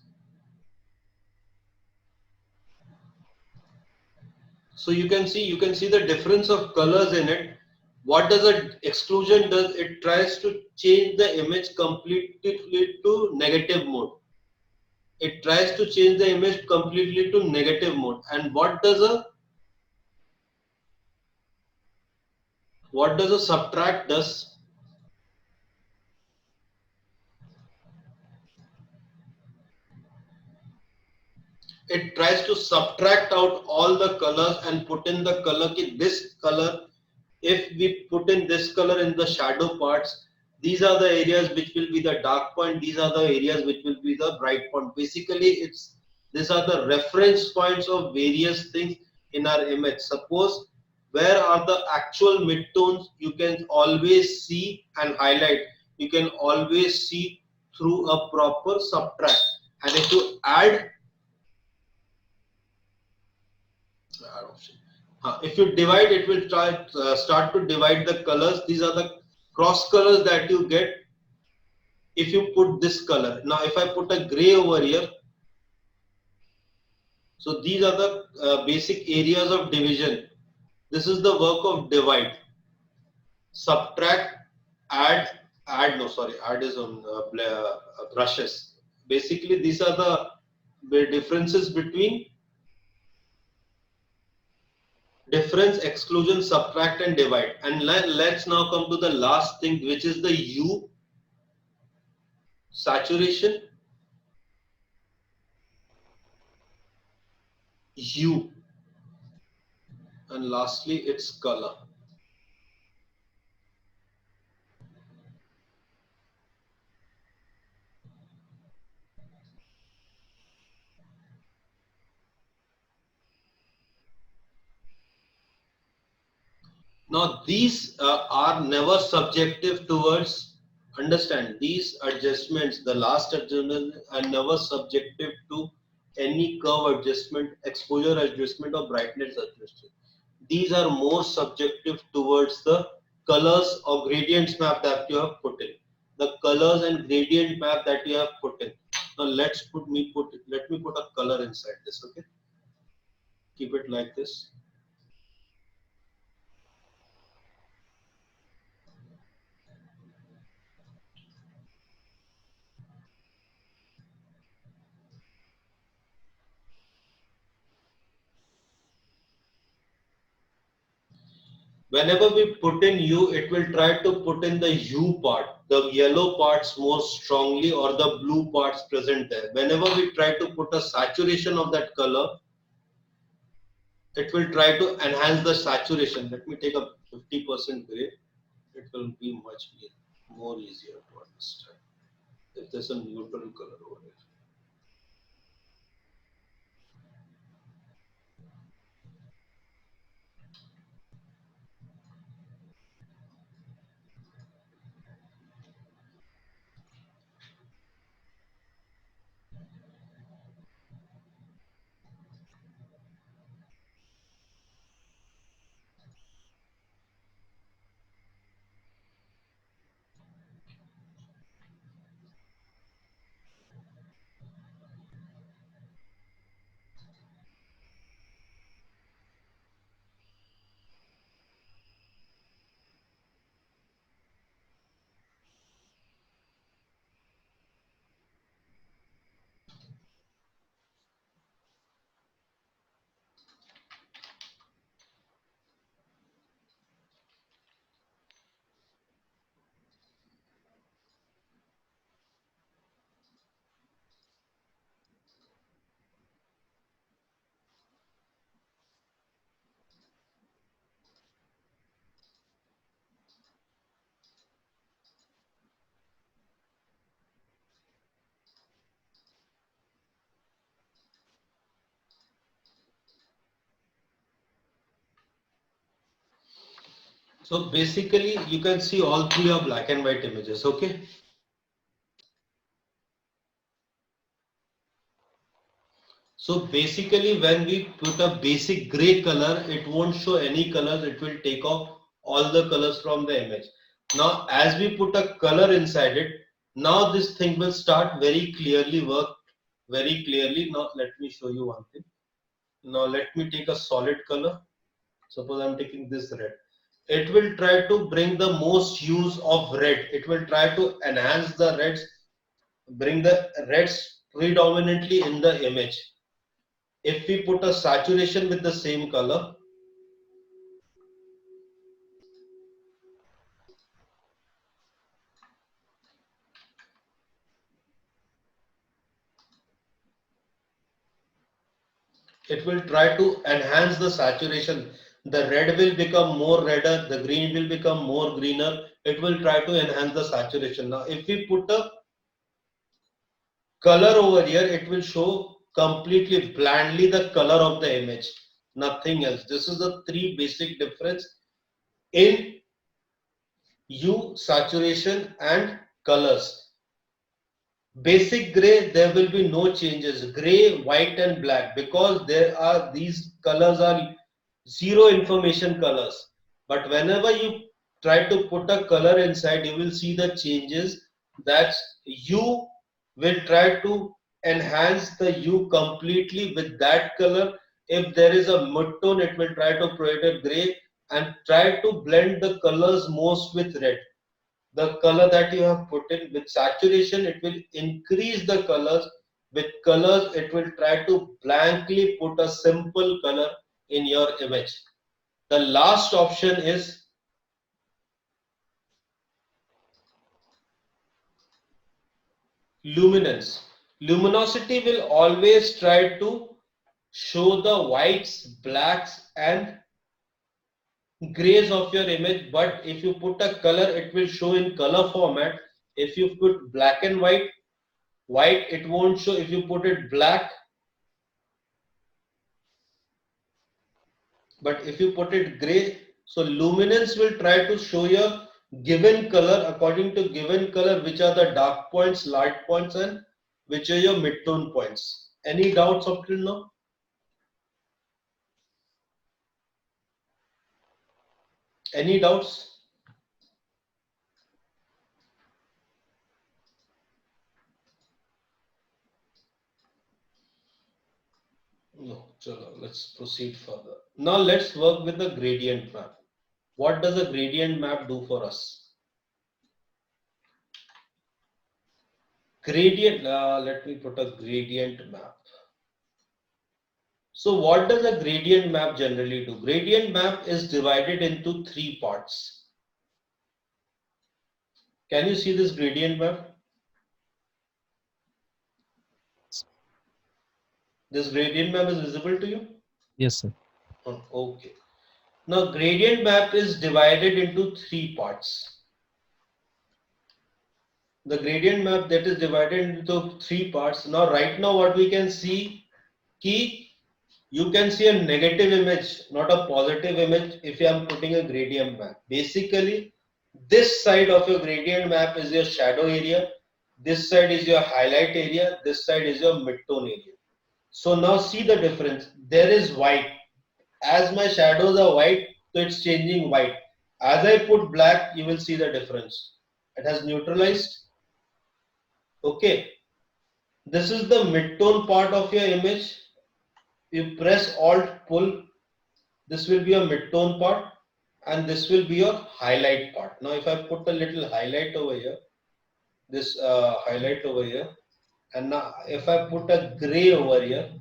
So you can see the difference of colors in it. What does an exclusion does? It tries to change the image completely to negative mode. it tries to change the image completely to negative mode. And what does a subtract does? It tries to subtract out all the colors and put in the color. This color, if we put in this color in the shadow parts, these are the areas which will be the dark point, these are the areas which will be the bright point. Basically, these are the reference points of various things in our image. Suppose where are the actual midtones, you can always see and highlight. You can always see through a proper subtract. And if you add option. If you divide, it will start to divide the colors. These are the cross colors that you get if you put this color. Now, if I put a gray over here, so these are the basic areas of division. This is the work of divide, subtract, add, no, sorry, add is on brushes. Basically, these are the differences between difference, exclusion, subtract and divide. And let's now come to the last thing, which is the hue, saturation, hue, and lastly its color. Now these are never subjective towards, understand, these adjustments, the last adjustment are never subjective to any curve adjustment, exposure adjustment or brightness adjustment. These are more subjective towards the colors or gradients map that you have put in. The colors and gradient map that you have put in. Now let me put a color inside this, okay? Keep it like this. Whenever we put in hue, it will try to put in the hue part, the yellow parts more strongly or the blue parts present there. Whenever we try to put a saturation of that color, it will try to enhance the saturation. Let me take a 50% gray. It will be much more easier to understand if there's a neutral color over here. So basically, you can see all three are black and white images, okay? So basically, when we put a basic gray color, it won't show any colors. It will take off all the colors from the image. Now, as we put a color inside it, now this thing will start very clearly work very clearly. Now, let me show you one thing. Now, let me take a solid color. Suppose I'm taking this red. It will try to bring the most use of red. It will try to enhance the reds, bring the reds predominantly in the image. If we put a saturation with the same color, it will try to enhance the saturation. The red will become more redder, the green will become more greener. It will try to enhance the saturation. Now, if we put a color over here, it will show completely blandly the color of the image, nothing else. This is the three basic difference in hue, saturation and colors. Basic gray, there will be no changes. Gray, white and black, because there are these colors are zero information colors. But whenever you try to put a color inside, you will see the changes. That you will try to enhance the hue completely with that color. If there is a mid-tone, it will try to provide a gray and try to blend the colors most with red. The color that you have put in with saturation, it will increase the colors. With colors, it will try to blankly put a simple color in your image. The last option is luminance. Luminosity will always try to show the whites, blacks and grays of your image, but if you put a color, it will show in color format. If you put black and white, it won't show. If you put it black, but if you put it gray, so luminance will try to show your given color according to given color, which are the dark points, light points and which are your mid-tone points. Any doubts up till now? Any doubts? No, chalo, let's proceed further. Now let's work with the gradient map. What does a gradient map do for us? Gradient, let me put a gradient map. So what does a gradient map generally do? Gradient map is divided into three parts. Can you see this gradient map? This gradient map is visible to you? Yes, sir. Oh, okay. Now gradient map is divided into three parts. The gradient map that is divided into three parts. Now right now what we can see, key, you can see a negative image, not a positive image if I am putting a gradient map. Basically, this side of your gradient map is your shadow area, this side is your highlight area, this side is your mid-tone area. So now see the difference. There is white. As my shadows are white, so it's changing white. As I put black, you will see the difference. It has neutralized. Okay. This is the mid-tone part of your image. You press Alt pull, this will be a mid-tone part and this will be your highlight part. Now if I put a little highlight over here, this highlight over here, and now if I put a gray over here,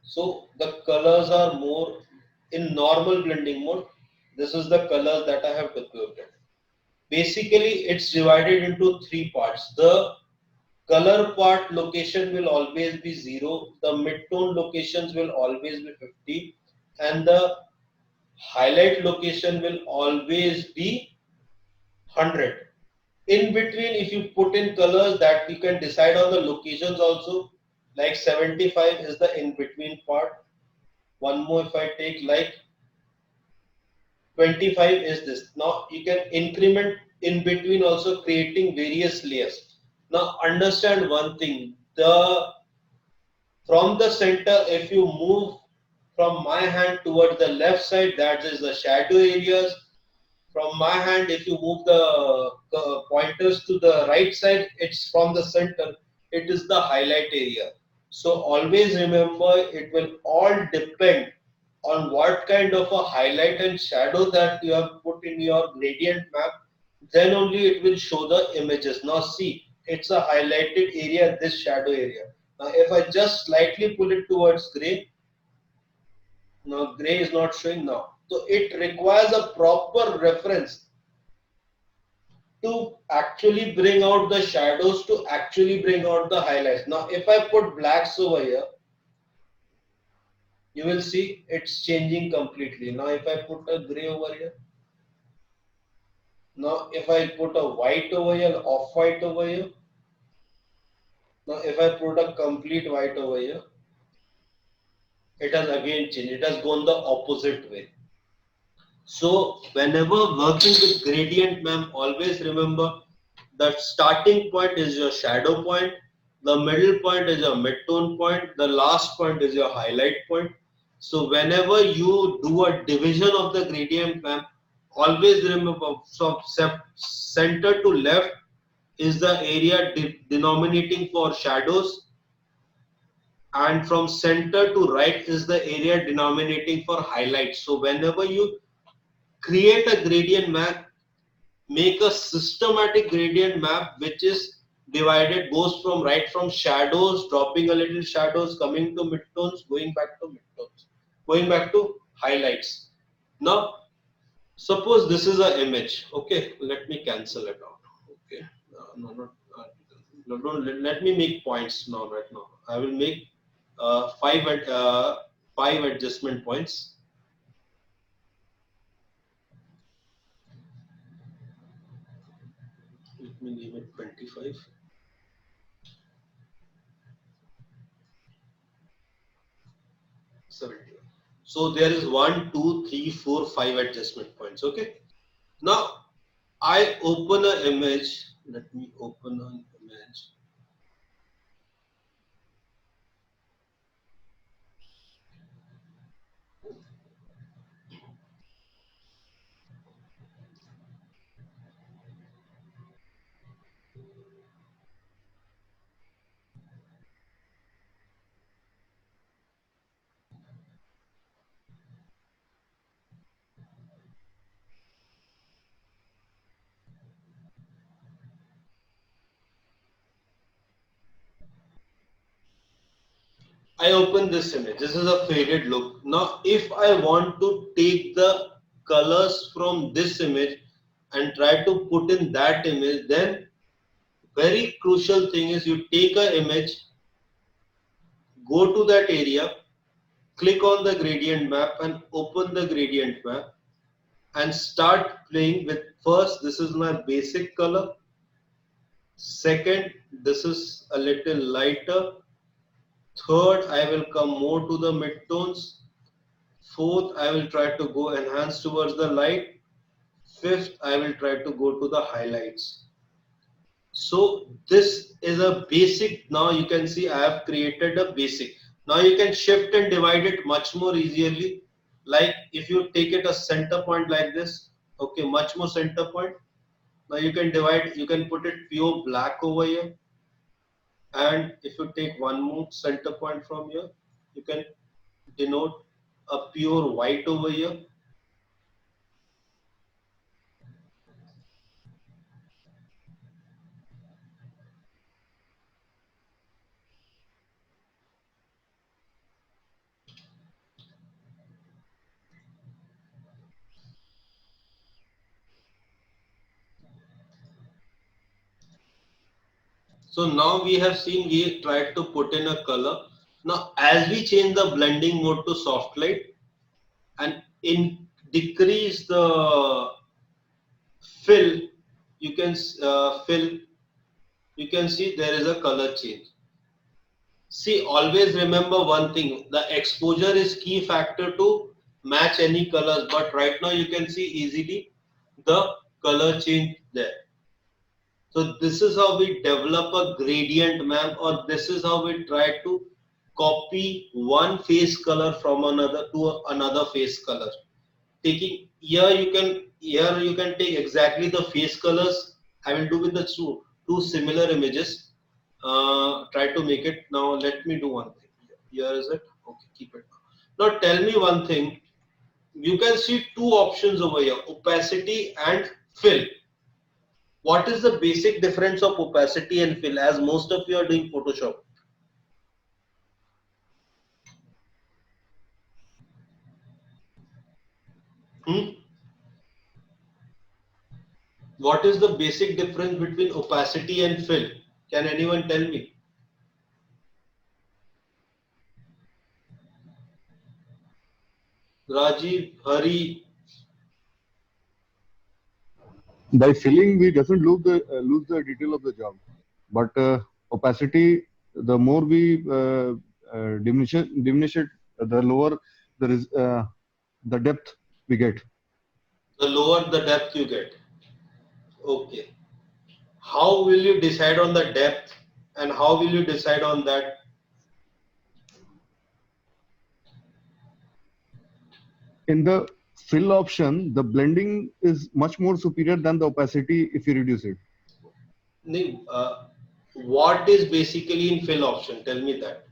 so the colors are more in normal blending mode. This is the colors that I have depicted. Basically it's divided into three parts. The color part location will always be 0, the mid-tone locations will always be 50 and the highlight location will always be 100. In between, if you put in colors, that you can decide on the locations also, like 75 is the in between part. One more if I take like 25 is this. Now you can increment in between also, creating various layers. Now understand one thing, the from the center, if you move from my hand toward the left side, that is the shadow areas. From my hand, if you move the pointers to the right side, it's from the center, it is the highlight area. So always remember, it will all depend on what kind of a highlight and shadow that you have put in your gradient map, then only it will show the images. Now see, it's a highlighted area, this shadow area. Now if I just slightly pull it towards gray, now gray is not showing now. So it requires a proper reference to actually bring out the shadows, to actually bring out the highlights. Now if I put blacks over here, you will see it's changing completely. Now if I put a gray over here, now if I put a white over here, off-white over here, now if I put a complete white over here, it has again changed. It has gone the opposite way. So whenever working with gradient, ma'am, always remember that starting point is your shadow point, the middle point is your mid-tone point, the last point is your highlight point. So whenever you do a division of the gradient, ma'am, always remember from center to left is the area denominating for shadows, and from center to right is the area denominating for highlights. So whenever you create a gradient map, make a systematic gradient map which is divided, goes from right from shadows, dropping a little shadows, coming to midtones, going back to midtones, going back to highlights. Now suppose this is an image. Okay, let me cancel it out. Okay, no, not no, don't let me make points now. Right now I will make five adjustment points. Let me name it 25. 70. So there is 1, 2, 3, 4, 5 adjustment points. Okay. Now I open an image. Let me open an image. I open this image. This is a faded look. Now, if I want to take the colors from this image and try to put in that image, then very crucial thing is you take an image, go to that area, click on the gradient map and open the gradient map and start playing with. First, this is my basic color. Second, this is a little lighter. Third, I will come more to the midtones. Fourth, I will try to go enhance towards the light. Fifth, I will try to go to the highlights. So this is a basic. Now you can see I have created a basic. Now you can shift and divide it much more easily. Like if you take it a center point like this, okay, much more center point. Now you can divide, you can put it pure black over here. And if you take one more center point from here, you can denote a pure white over here. So now we have seen, we tried to put in a color. Now as we change the blending mode to soft light and decrease the fill, you can you can see there is a color change. See, always remember one thing, the exposure is key factor to match any colors, but right now you can see easily the color change there. So this is how we develop a gradient map, or this is how we try to copy one face color from another to another face color. Taking here you can take exactly the face colors. I will do with the two similar images. Try to make it now. Let me do one thing. Here is it. Okay, keep it. Now tell me one thing. You can see two options over here: opacity and fill. What is the basic difference of opacity and fill, as most of you are doing Photoshop? What is the basic difference between opacity and fill? Can anyone tell me? Rajiv, Hari. By filling, we doesn't lose the detail of the job, but opacity, the more we diminish it, the lower the depth we get. The lower the depth you get. Okay. How will you decide on the depth and how will you decide on that? In the fill option, the blending is much more superior than the opacity if you reduce it. What is basically in fill option? Tell me that.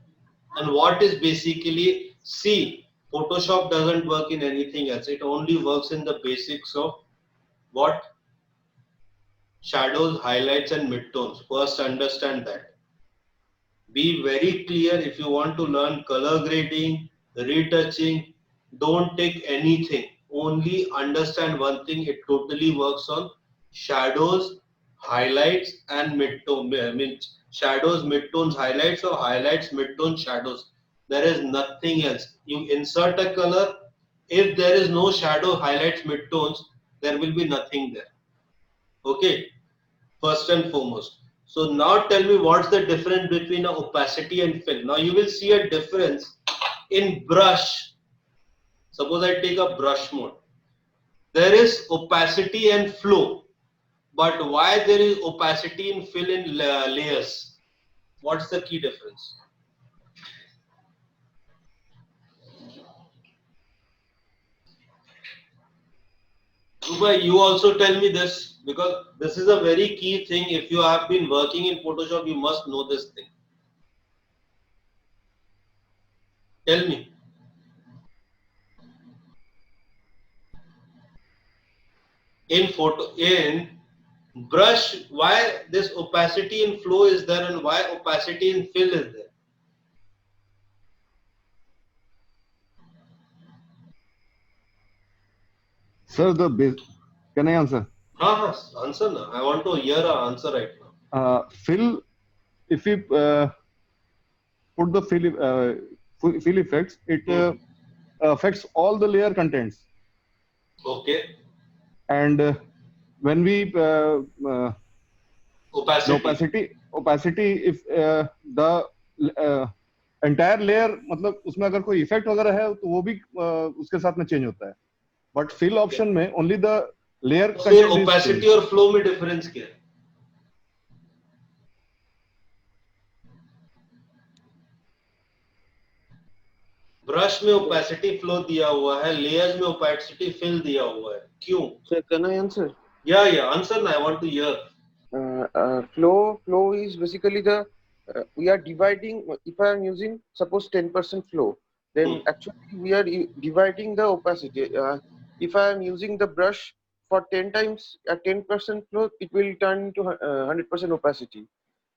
And what is basically, see, Photoshop doesn't work in anything else. It only works in the basics of what? Shadows, highlights and midtones. First understand that. Be very clear. If you want to learn color grading, retouching, don't take anything. Only understand one thing. It totally works on shadows, highlights and midtone. Means shadows, midtones, highlights, or highlights, midtones, shadows. There is nothing else. You insert a color. If there is no shadow, highlights, midtones, there will be nothing there. Okay. First and foremost. So now tell me what's the difference between opacity and fill. Now you will see a difference in brush. Suppose I take a brush mode. There is opacity and flow. But why there is opacity in fill in layers? What's the key difference? Rubai, you also tell me this, because this is a very key thing. If you have been working in Photoshop, you must know this thing. Tell me. In brush, why this opacity in flow is there and why opacity in fill is there? Sir, can I answer? Answer now. I want to hear an answer right now. Fill, if we put the fill effects, it affects all the layer contents. Okay. And when we opacity, if the entire layer, मतलब उसमें अगर कोई effect वगैरह है तो वो भी उसके साथ में चेंज होता है. But fill option में only the layer content. फिर opacity और flow में difference क्या है? ब्रश में opacity flow दिया हुआ है, layers में opacity fill दिया हुआ है. क्यों? Sir, can I answer? Yeah, answer now. I want to hear. Flow is basically the we are dividing. If I am using suppose 10% flow, then actually we are dividing the opacity. If I am using the brush for 10 times at 10% flow, it will turn into 100% opacity.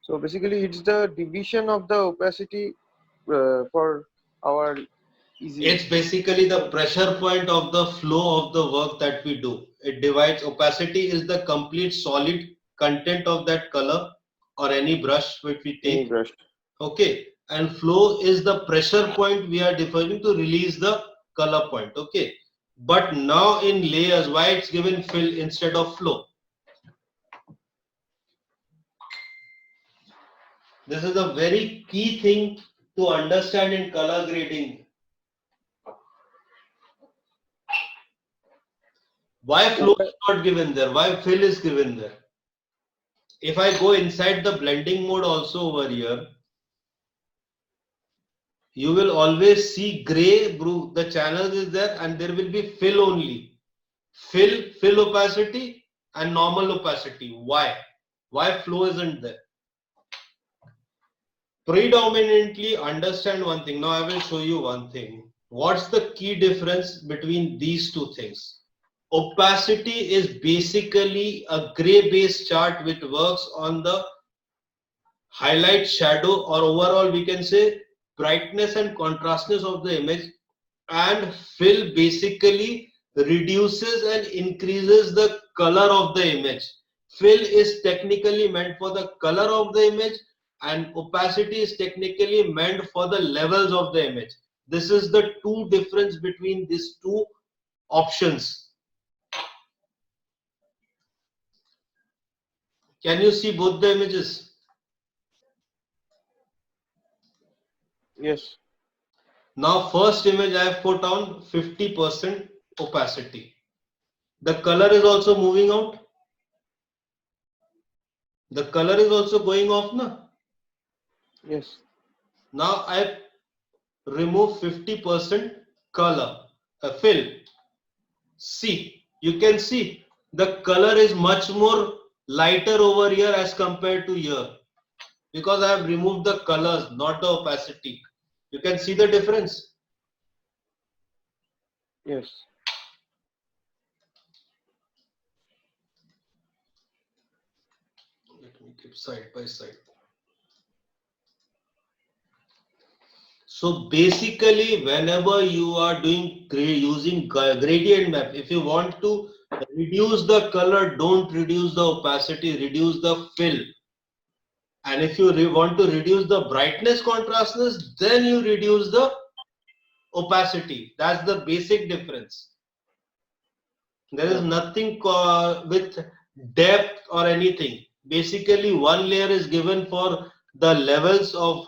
So basically, it's the division of the opacity for our easy. It's basically the pressure point of the flow of the work that we do. It divides. Opacity is the complete solid content of that color or any brush which we take. Any brush. Okay. And flow is the pressure point we are defining to release the color point. Okay. But now in layers, why it's given fill instead of flow? This is a very key thing to understand in color grading. Why flow is not given there? Why fill is given there? If I go inside the blending mode also over here, you will always see gray, the channel is there and there will be fill only. Fill opacity and normal opacity. Why? Why flow isn't there? Predominantly understand one thing. Now I will show you one thing. What's the key difference between these two things? Opacity is basically a gray based chart which works on the highlight, shadow, or overall we can say brightness and contrastness of the image. And fill basically reduces and increases the color of the image. Fill is technically meant for the color of the image, and opacity is technically meant for the levels of the image. This is the two difference between these two options. Can you see both the images? Yes. Now first image I have put on 50% opacity. The color is also moving out. The color is also going off now. Yes. Now I remove 50% color, fill. See, you can see the color is much more lighter over here as compared to here, because I have removed the colors, not the opacity. You can see the difference. Yes. Let me keep side by side. So basically, whenever you are doing using gradient map, if you want to reduce the color, don't reduce the opacity, reduce the fill. And if you want to reduce the brightness contrastness, then you reduce the opacity. That's the basic difference. There is Yeah. nothing with depth or anything. Basically, one layer is given for the levels of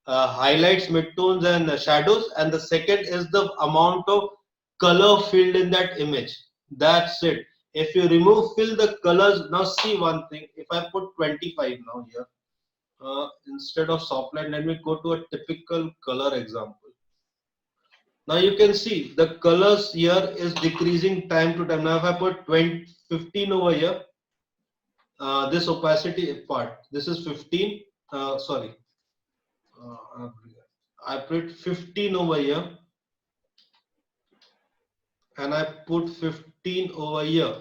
highlights, midtones, and shadows, and the second is the amount of color filled in that image. That's it. If you remove fill the colors, now see one thing. If I put 25 now here, instead of soft line, let me go to a typical color example. Now you can see the colors here is decreasing time to time. Now if I put 20, 15 over here, this opacity part, this is 15, sorry, I put 15 over here and I put 15 over here.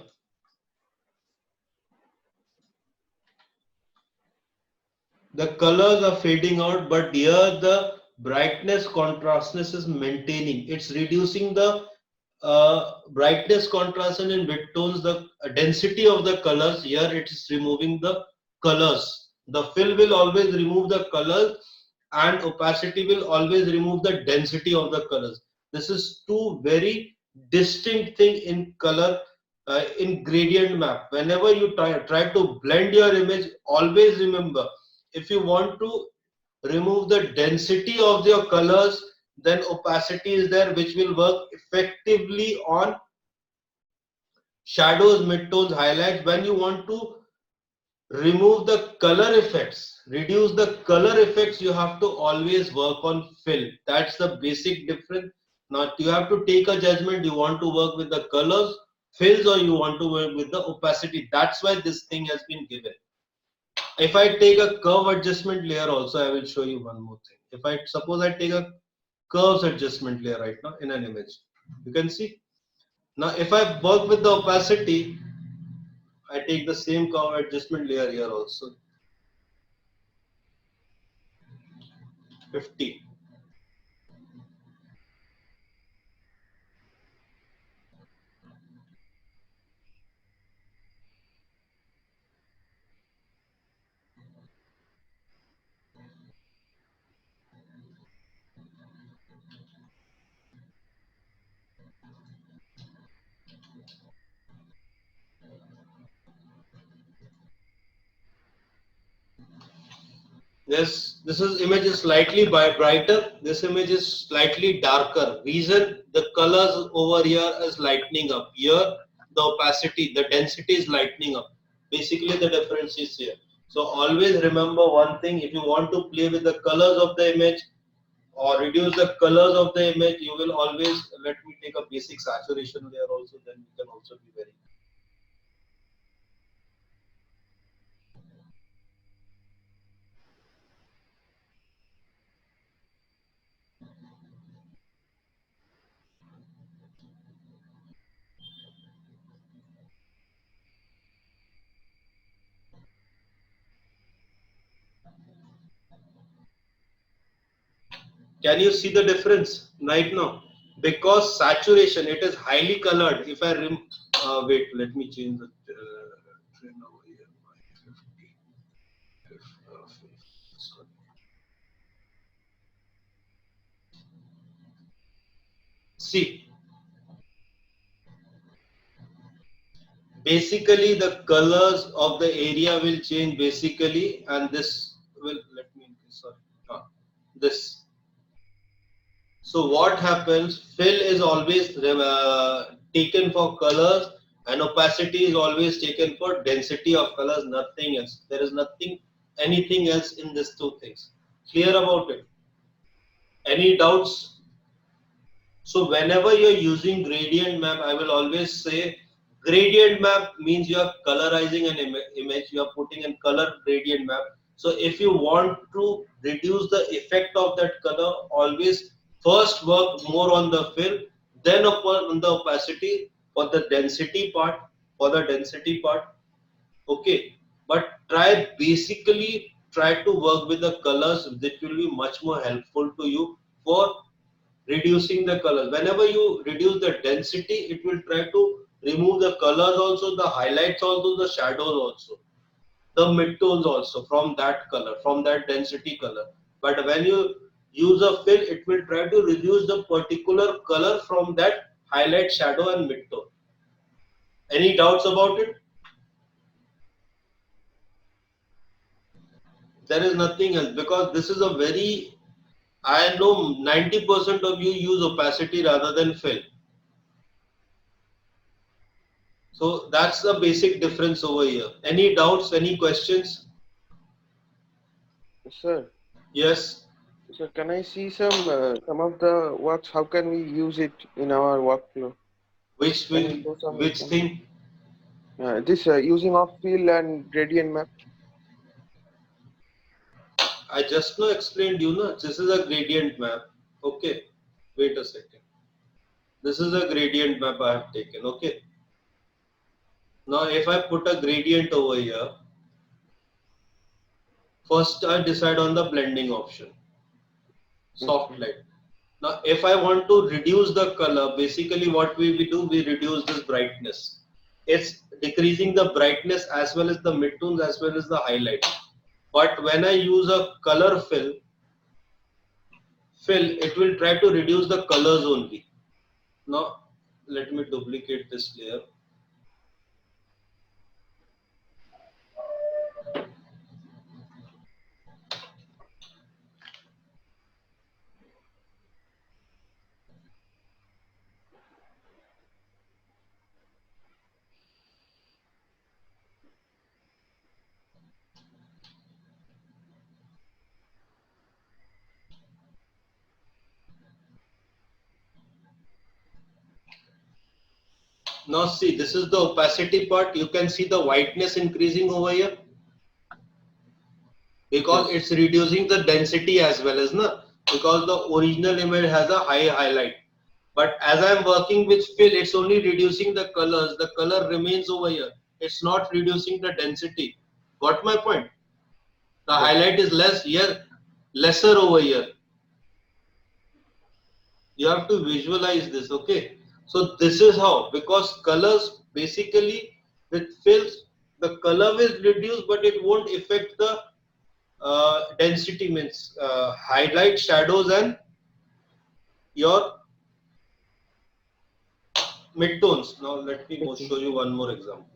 The colors are fading out, but here the brightness contrastness is maintaining. It's reducing the brightness contrast and in midtones the density of the colors. Here it is removing the colors. The fill will always remove the colors and opacity will always remove the density of the colors. This is two very distinct thing in color, in gradient map. Whenever you try to blend your image, always remember, if you want to remove the density of your colors, then opacity is there which will work effectively on shadows, midtones, highlights. When you want to remove the color effects, reduce the color effects, you have to always work on fill. That's the basic difference. Now you have to take a judgment. You want to work with the colors, fills, or you want to work with the opacity. That's why this thing has been given. If I take a curve adjustment layer also, I will show you one more thing. If I suppose I take a curves adjustment layer right now in an image, you can see. Now if I work with the opacity, I take the same curve adjustment layer here also, 50. This is image is slightly brighter. This image is slightly darker. Reason, the colors over here is lightening up. Here the opacity, the density is lightening up. Basically the difference is here. So always remember one thing: if you want to play with the colors of the image or reduce the colors of the image, you will always, let me take a basic saturation layer also. Then you can also be very. Can you see the difference right now? Because saturation, it is highly colored. If I wait, let me change the trend over here. 50, sorry. See, basically the colors of the area will change basically, and this will, let me, sorry, this. So what happens, fill is always taken for colors and opacity is always taken for density of colors, nothing else. There is nothing, anything else in these two things. Clear about it? Any doubts? So whenever you're using gradient map, I will always say gradient map means you are colorizing an image, you are putting in color gradient map. So if you want to reduce the effect of that color, always first work more on the fill, then upon the opacity for the density part, okay. But try to work with the colors that will be much more helpful to you for reducing the colors. Whenever you reduce the density, it will try to remove the colors also, the highlights also, the shadows also, the midtones also from that color, from that density color. But when you use a fill, it will try to reduce the particular color from that highlight, shadow and midtone. Any doubts about it? There is nothing else, because this is a very, I know 90% of you use opacity rather than fill. So that's the basic difference over here. Any doubts, any questions? Sir, Yes. sir, can I see some of the works? How can we use it in our workflow? Which Can will, you show some which example? thing? This using of fill and gradient map. I just now explained you, na? This is a gradient map. Okay. Wait a second. This is a gradient map I have taken. Okay. Now if I put a gradient over here, first I decide on the blending option. Soft Okay. light. Now if I want to reduce the color, basically what we do, we reduce this brightness. It's decreasing the brightness as well as the midtones as well as the highlight. But when I use a color fill, it will try to reduce the colors only. Now let me duplicate this layer. Now see, this is the opacity part. You can see the whiteness increasing over here because Yes. it's reducing the density as well as na, because the original image has a high highlight. But as I am working with fill, it's only reducing the colors. The color remains over here. It's not reducing the density. Got my point? The Yes. highlight is less here, lesser over here. You have to visualize this, okay? So this is how, because colors basically with fills, the color will reduce, but it won't affect the density, means highlight, shadows, and your midtones. Now let me Okay. show you one more example.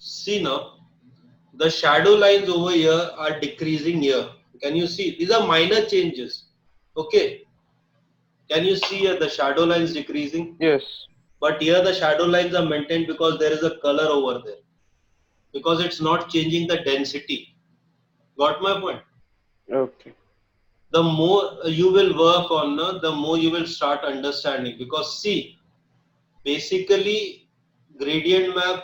See now, the shadow lines over here are decreasing here. Can you see? These are minor changes. Okay. Can you see here the shadow lines decreasing? Yes. But here the shadow lines are maintained because there is a color over there. Because it's not changing the density. Got my point? Okay. The more you will work on, the more you will start understanding. Because see, Basically, gradient map,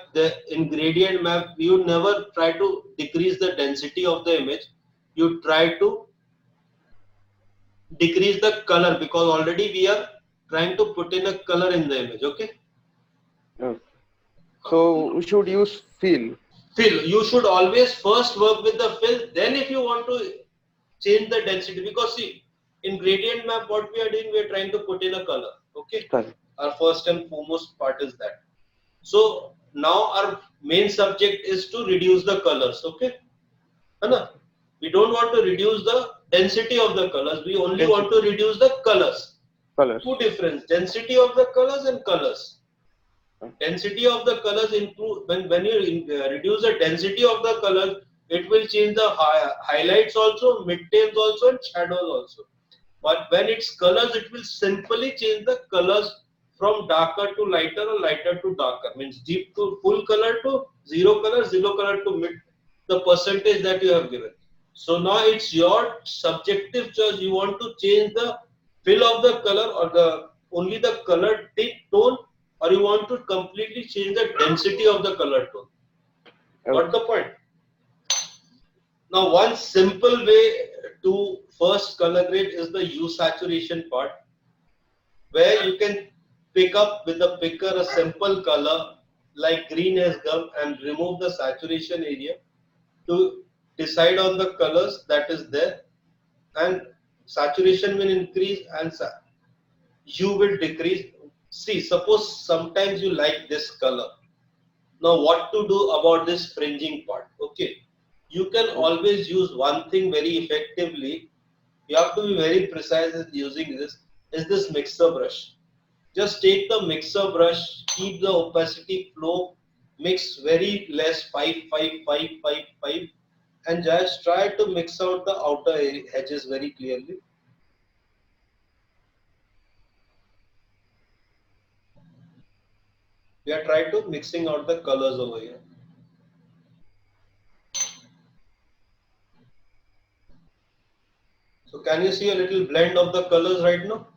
in gradient map, you never try to decrease the density of the image. You try to decrease the color because already we are trying to put in a color in the image. Okay. Okay. So we should use fill. Fill. You should always first work with the fill. Then, if you want to change the density, because see, in gradient map, what we are doing, we are trying to put in a color. Okay. Correct. Our first and foremost part is that. So now our main subject is to reduce the colors. Okay. है ना? We don't want to reduce the density of the colors. We only Density. want to reduce the colors. Colors. Two difference: density of the colors and colors. Density of the colors improve when you reduce the density of the colors. It will change the highlights also, midtones also, and shadows also. But when it's colors, it will simply change the colors from darker to lighter or lighter to darker. Means deep to full color to zero color to mid. The percentage that you have given. So now it's your subjective choice. You want to change the fill of the color or the only the color tone, or you want to completely change the density of the color tone. Got the point? Now, one simple way to first color grade is the hue saturation part, where you can pick up with the picker a simple color like green as gum and remove the saturation area to decide on the colors that is there, and saturation will increase and hue will decrease. See, suppose sometimes you like this color. Now, what to do about this fringing part? Okay, you can always use one thing very effectively. You have to be very precise in using this. Is this mixer brush? Just take the mixer brush, keep the opacity flow, mix very less 5, 5, 5, 5, 5, and just try to mix out the outer edges very clearly. We are trying to mixing out the colors over here. So can you see a little blend of the colors right now?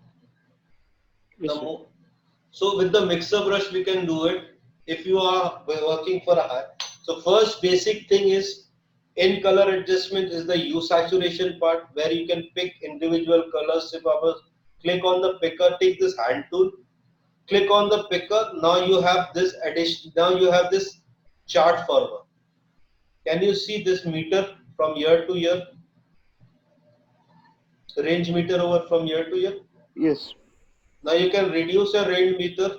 Yes, So with the mixer brush we can do it if you are working for a high. So first basic thing is in color adjustment is the hue saturation part where you can pick individual colors. If I click on the picker, take this hand tool, click on the picker. Now you have this addition. Now you have this chart former. Can you see this meter from year to year? Range meter over from year to year. Yes. Now you can reduce your range meter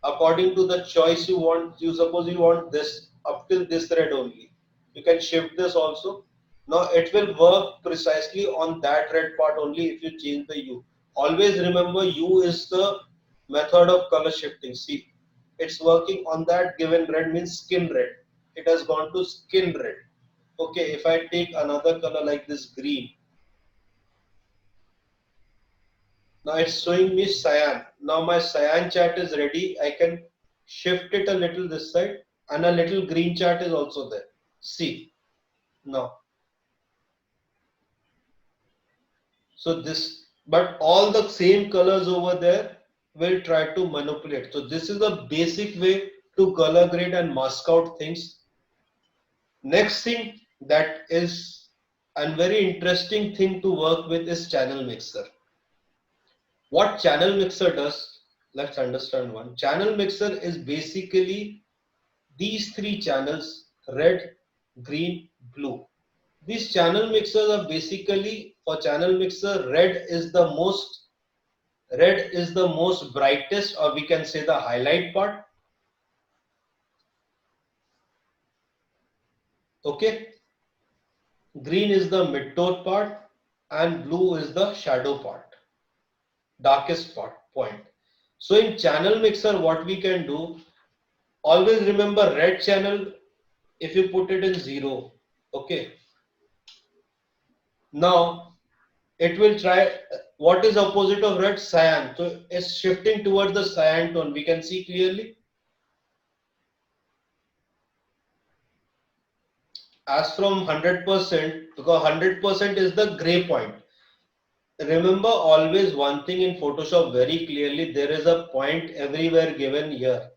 according to the choice you want. You suppose you want this up till this red only. You can shift this also. Now it will work precisely on that red part only if you change the hue. Always remember hue is the method of color shifting. See, it's working on that given red means skin red. It has gone to skin red. Okay, if I take another color like this green, now it's showing me cyan. Now my cyan chart is ready. I can shift it a little this side and a little green chart is also there. See now. So this, but all the same colors over there will try to manipulate. So this is a basic way to color grade and mask out things. Next thing that is a very interesting thing to work with is channel mixer. What channel mixer does, let's understand one. Channel mixer is basically these three channels, red, green, blue. These channel mixers are basically, for channel mixer, red is the most brightest, or we can say the highlight part. Okay. Green is the mid-tone part and blue is the shadow part, darkest point. So in channel mixer, what we can do, always remember red channel, if you put it in 0, okay. Now it will try, what is opposite of red? Cyan. So it's shifting towards the cyan tone. We can see clearly. As from 100%, because 100% is the gray point. remember always one thing in Photoshop very clearly, there is a point everywhere given here.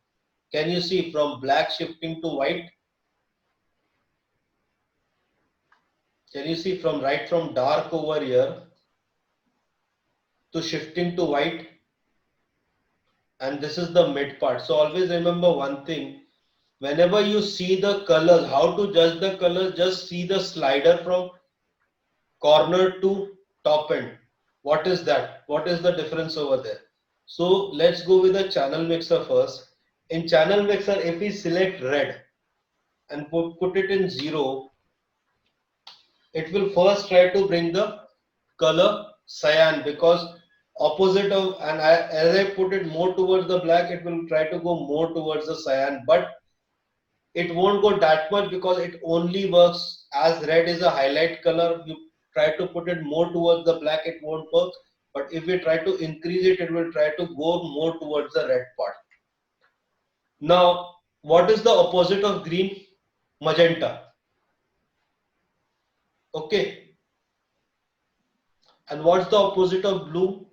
Can you see from black shifting to white? Can you see from right from dark over here to shifting to white? And this is the mid part. So always remember one thing, whenever you see the colors, how to judge the colors, just see the slider from corner to top end. What is that? What is the difference over there? So let's go with the channel mixer first. In channel mixer, if we select red and put it in 0, it will first try to bring the color cyan, because opposite of, and as I put it more towards the black, it will try to go more towards the cyan, but it won't go that much because it only works as red is a highlight color. You try to put it more towards the black, it won't work. But if we try to increase it, it will try to go more towards the red part. Now, what is the opposite of green? Magenta. Okay. And what's the opposite of blue?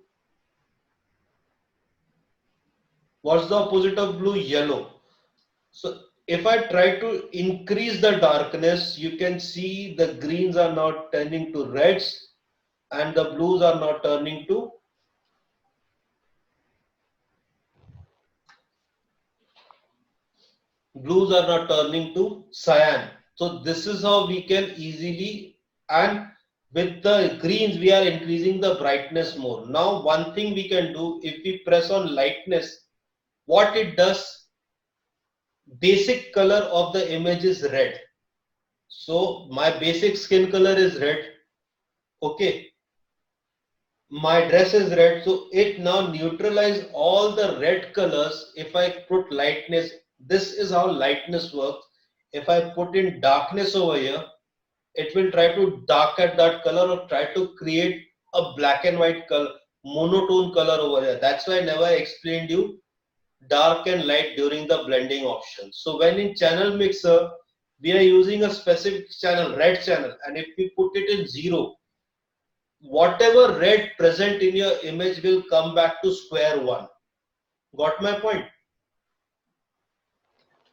What's the opposite of blue? Yellow. So if I try to increase the darkness, you can see the greens are now turning to reds and the blues are now turning to cyan. So this is how we can easily, and with the greens we are increasing the brightness more. Now one thing we can do, if we press on lightness, what it does, basic color of the image is red. So my basic skin color is red. Okay. My dress is red, so it now neutralizes all the red colors. If I put lightness, this is how lightness works. If I put in darkness over here, it will try to darken that color or try to create a black and white color, monotone color over here. That's why I never explained you dark and light during the blending option. So when in channel mixer, we are using a specific channel, red channel, and if we put it in 0, whatever red present in your image will come back to square one. Got my point?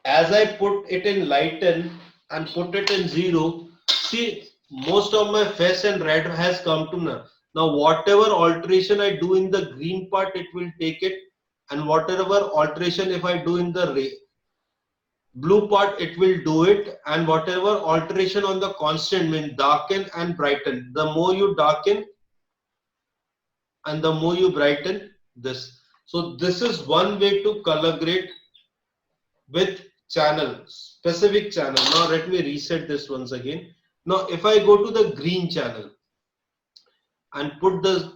As I put it in lighten and put it in 0, see, most of my face and red has come to now. Now whatever alteration I do in the green part, it will take it, and whatever alteration if I do in the blue part, it will do it, and whatever alteration on the constant mean darken and brighten. The more you darken and the more you brighten this. So this is one way to color grade with channel, specific channel. Now let me reset this once again. Now if I go to the green channel and put the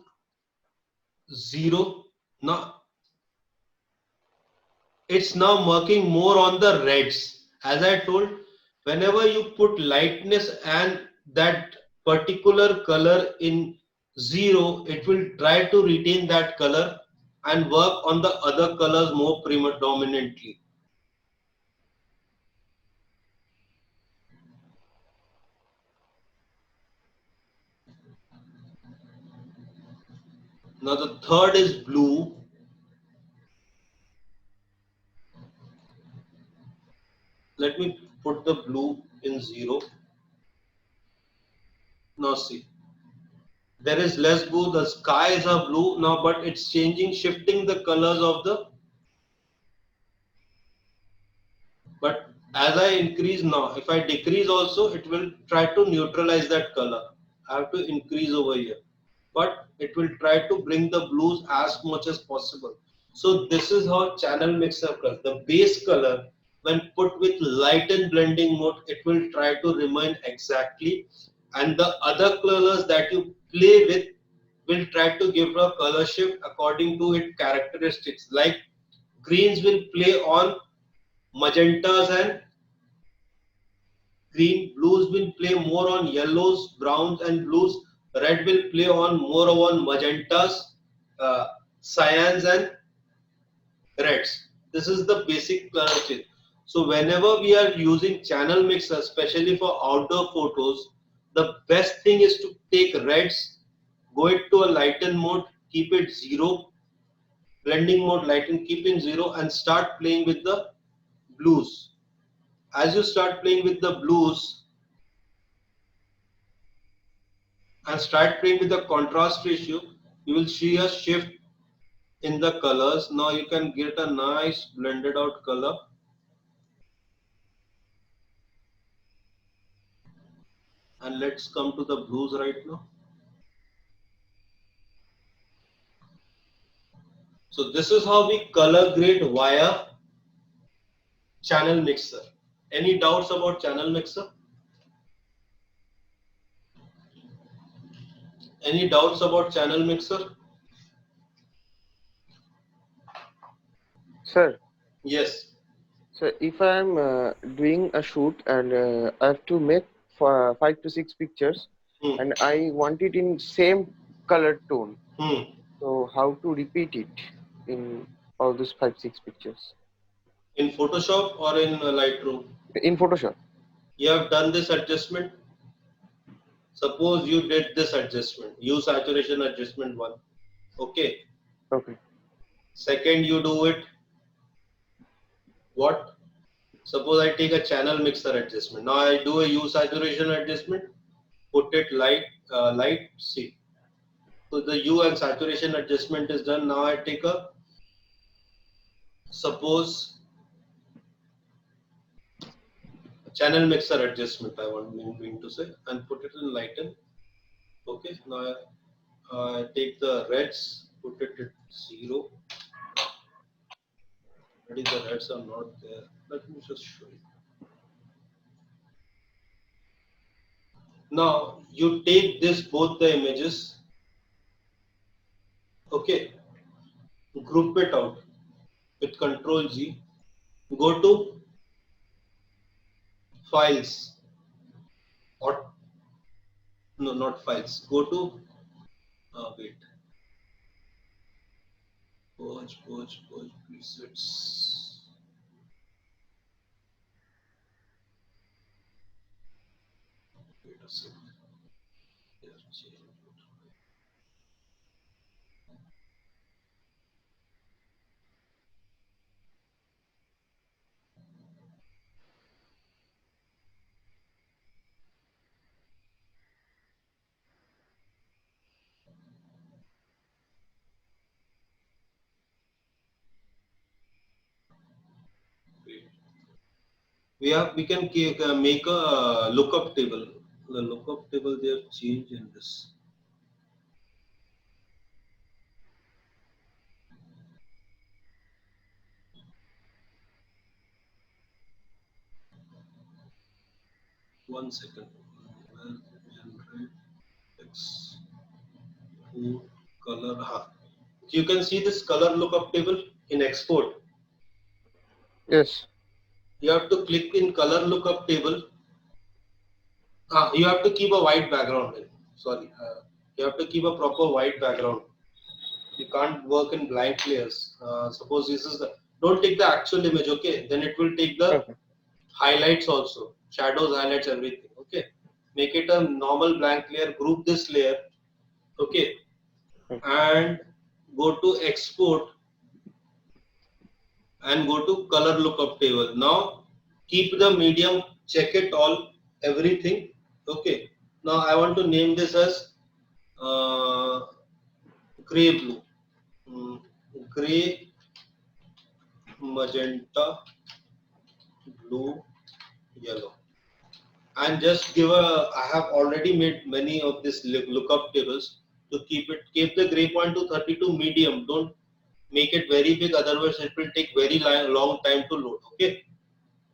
0, now it's now working more on the reds. As I told, whenever you put lightness and that particular color in 0, it will try to retain that color and work on the other colors more predominantly. Now the third is blue. Let me put the blue in 0. Now see, there is less blue, the skies are blue now, but it's changing, shifting the colors of the, but as I increase now, if I decrease also, it will try to neutralize that color. I have to increase over here, but it will try to bring the blues as much as possible. So this is how channel mixer color, the base color when put with lighten blending mode, it will try to remain exactly, and the other colors that you play with will try to give a color shift according to its characteristics. Like greens will play on magentas and green, blues will play more on yellows, browns and blues, red will play on more on magentas, cyans and reds. This is the basic color change. So whenever we are using channel mixer, especially for outdoor photos, the best thing is to take reds Go it to a lighten mode, keep it 0. Blending mode, lighten, keep in 0 and start playing with the blues. As you start playing with the blues and start playing with the contrast ratio, you will see a shift in the colors. Now you can get a nice blended out color. And let's come to the blues right now. So this is how we color grade via channel mixer. Any doubts about channel mixer? Any doubts about channel mixer? Sir, Yes. so if I'm doing a shoot and I have to make 5 to 6 pictures Hmm. and I want it in same color tone, Hmm. so how to repeat it in all those 5 6 pictures In Photoshop or in Lightroom? in Photoshop? You have done this adjustment. Suppose you did this adjustment. Use saturation adjustment 1. Okay. Okay. Second, you do it. What? Suppose I take a channel mixer adjustment. Now I do a use saturation adjustment. Put it light, light. See. So the hue and saturation adjustment is done. Now I take a, suppose, channel mixer adjustment I mean to say, and put it in lighten. Okay. Now I take the reds, put it at 0. Already the reds are not there. Let me just show you. Now you take this both the images. Okay. Group it out with Control G. Go to files or no, not files. Go to wait. Purge presets. Wait a second. Here, change it. Wait. We can make a lookup table. The lookup table they have changed in this. One second. Generate X color. You can see this color lookup table in export. Yes. You have to click in color lookup table. You have to keep a white background. Sorry, you have to keep a proper white background. You can't work in blank layers. Suppose this is the. Don't take the actual image, okay? Then it will take the Okay. highlights also, shadows, highlights, everything. Okay, make it a normal blank layer. Group this layer. Okay, and go to export and go to color lookup table. Now keep the medium, check it all, everything. Okay. Now I want to name this as gray blue, gray, magenta, blue, yellow, and just give a. I have already made many of these lookup tables to keep it. Keep the gray point to 32 medium. Don't make it very big, otherwise it will take very long time to load. Okay.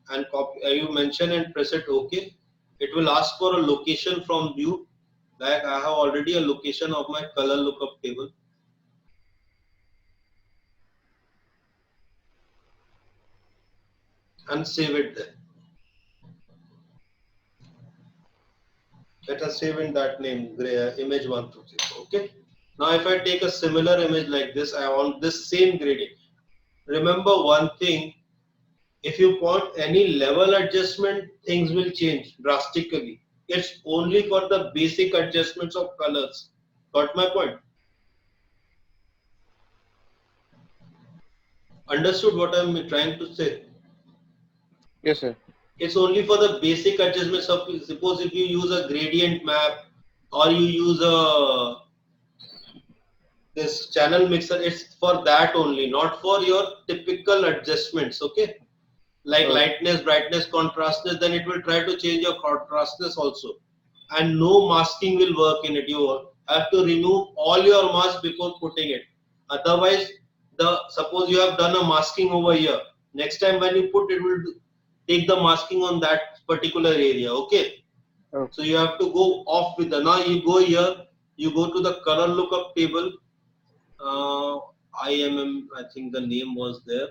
And copy, you mention and press it OK. It will ask for a location from view. Like I have already a location of my color lookup table. And save it there. Let us save in that name, image 123. Okay. Now if I take a similar image like this, I want this same gradient. Remember one thing, if you want any level adjustment, things will change drastically. It's only for the basic adjustments of colors, Got my point? Understood what I'm trying to say? Yes, sir. It's only for the basic adjustment. Suppose if you use a gradient map or you use this channel mixer, it's for that only, not for your typical adjustments. Okay, like lightness, brightness, contrastness. Then it will try to change your contrastness also, and no masking will work in it. You have to remove all your mask before putting it. Otherwise, suppose you have done a masking over here. Next time when you put it, will take the masking on that particular area. Okay. Okay. So you have to go off with the, now you go here, you go to the color lookup table. IMM, I think the name was there.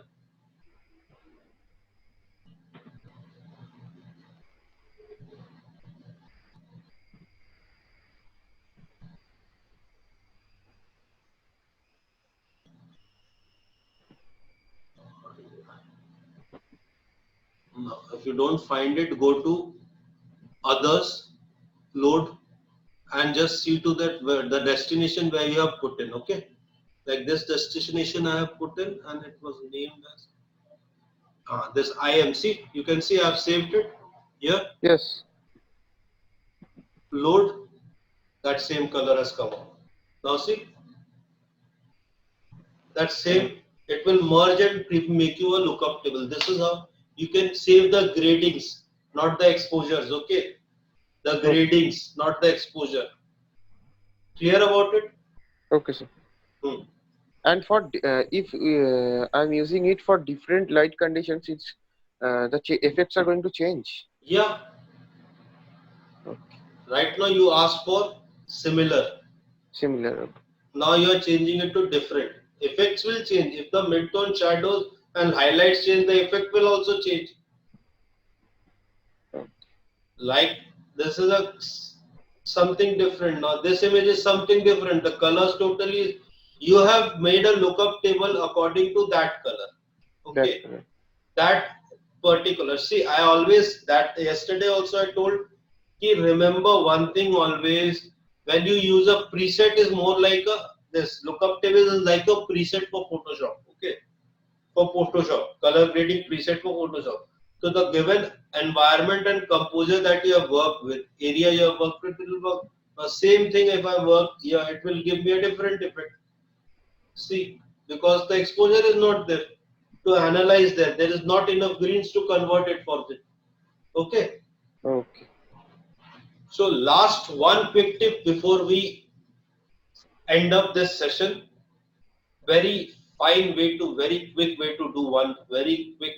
If you don't find it, go to others, load, and just see to that where the destination where you have put in. Okay, like this destination I have put in, and it was named as this IMC. You can see I have saved it here. Yes. Load, that same color has come out. Now see, that same, it will merge and make you a lookup table. This is how you can save the gradings, not the exposures. Okay, the gradings, not the exposure. Clear about it? Okay, sir. Hmm. And for if I'm using it for different light conditions, it's the effects are going to change. Yeah. Okay. Right now you ask for similar. Similar. Now you are changing it to different. Effects will change. If the midtone shadows and highlights change, the effect will also change. Okay. Like this is a something different. Now this image is something different. The colors totally, you have made a lookup table according to that color. Okay. That particular. See, I always, that yesterday also I told, remember one thing always, when you use a preset is more like a, this lookup table is like a preset for Photoshop. Okay. For Photoshop, color grading preset for Photoshop. So the given environment and composure that you have worked with, area you have worked with, it will work. The same thing if I work here, it will give me a different effect. See, because the exposure is not there to analyze that. There is not enough greens to convert it for it. Okay. Okay. So last one quick tip before we end up this session. Very fine way to, very quick way to do one, very quick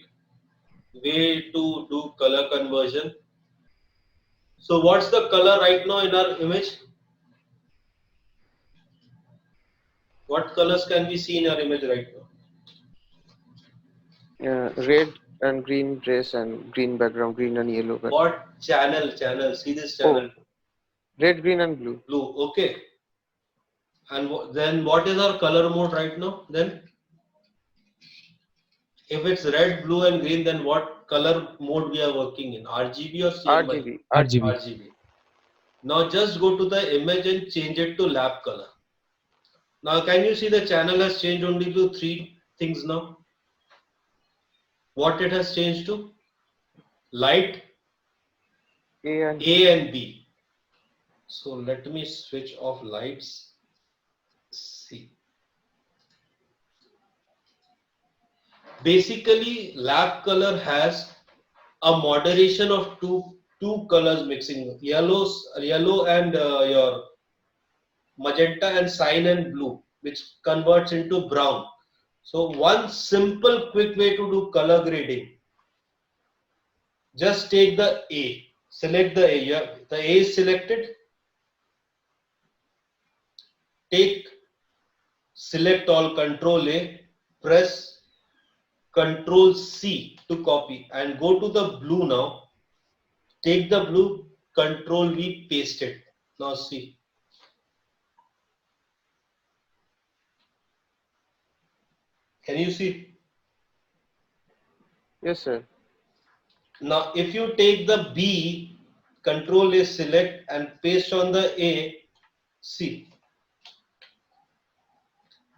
way to do color conversion. So what's the color right now in our image? What colors can we see in our image right now? Red and green dress and green background, green and yellow background. What channel? See this channel. Oh, red, green and blue. Blue. Okay. And then what is our color mode right now? Then if it's red, blue and green, then what color mode we are working in? RGB or CMYK? RGB. Now just go to the image and change it to lap color. Now can you see the channel has changed only to 3 things now? What it has changed to? Light, A and B. So let me switch off lights. See. Basically, lap color has a moderation of two colors mixing, yellow and your magenta and cyan and blue, which converts into brown. So one simple quick way to do color grading, just take the A, select the A. Yeah, the A is selected. Select all, Control A, press Control C to copy and go to the blue now. Take the blue, Control V, paste it. Now see. Can you see? Yes, sir. Now if you take the B, Control A, select and paste on the A, see.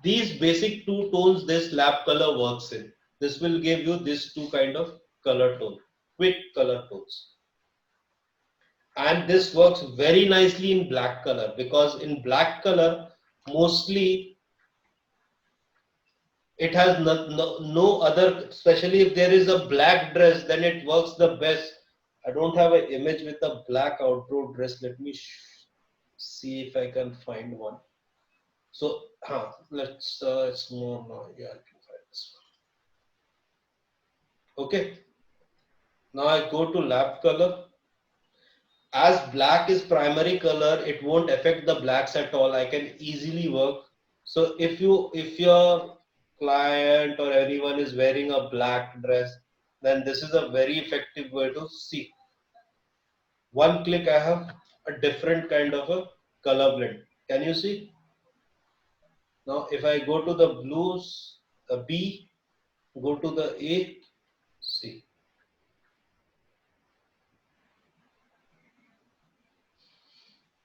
These basic two tones this lap color works in. This will give you this two kind of color tone, quick color tones. And this works very nicely in black color, because in black color mostly it has no other, especially if there is a black dress, then it works the best. I don't have an image with a black outdoor dress. Let me see if I can find one. So let's it's more now. Yeah, I can find this one. Okay, now I go to lap color. As black is primary color, it won't affect the blacks at all. I can easily work. So if your client or anyone is wearing a black dress, then this is a very effective way to see. One click, I have a different kind of a color blend. Can you see? Now if I go to the blues, the B, go to the A, see.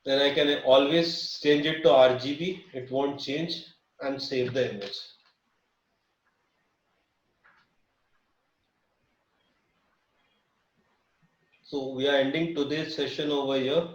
Then I can always change it to RGB. It won't change, and save the image. So we are ending today's session over here.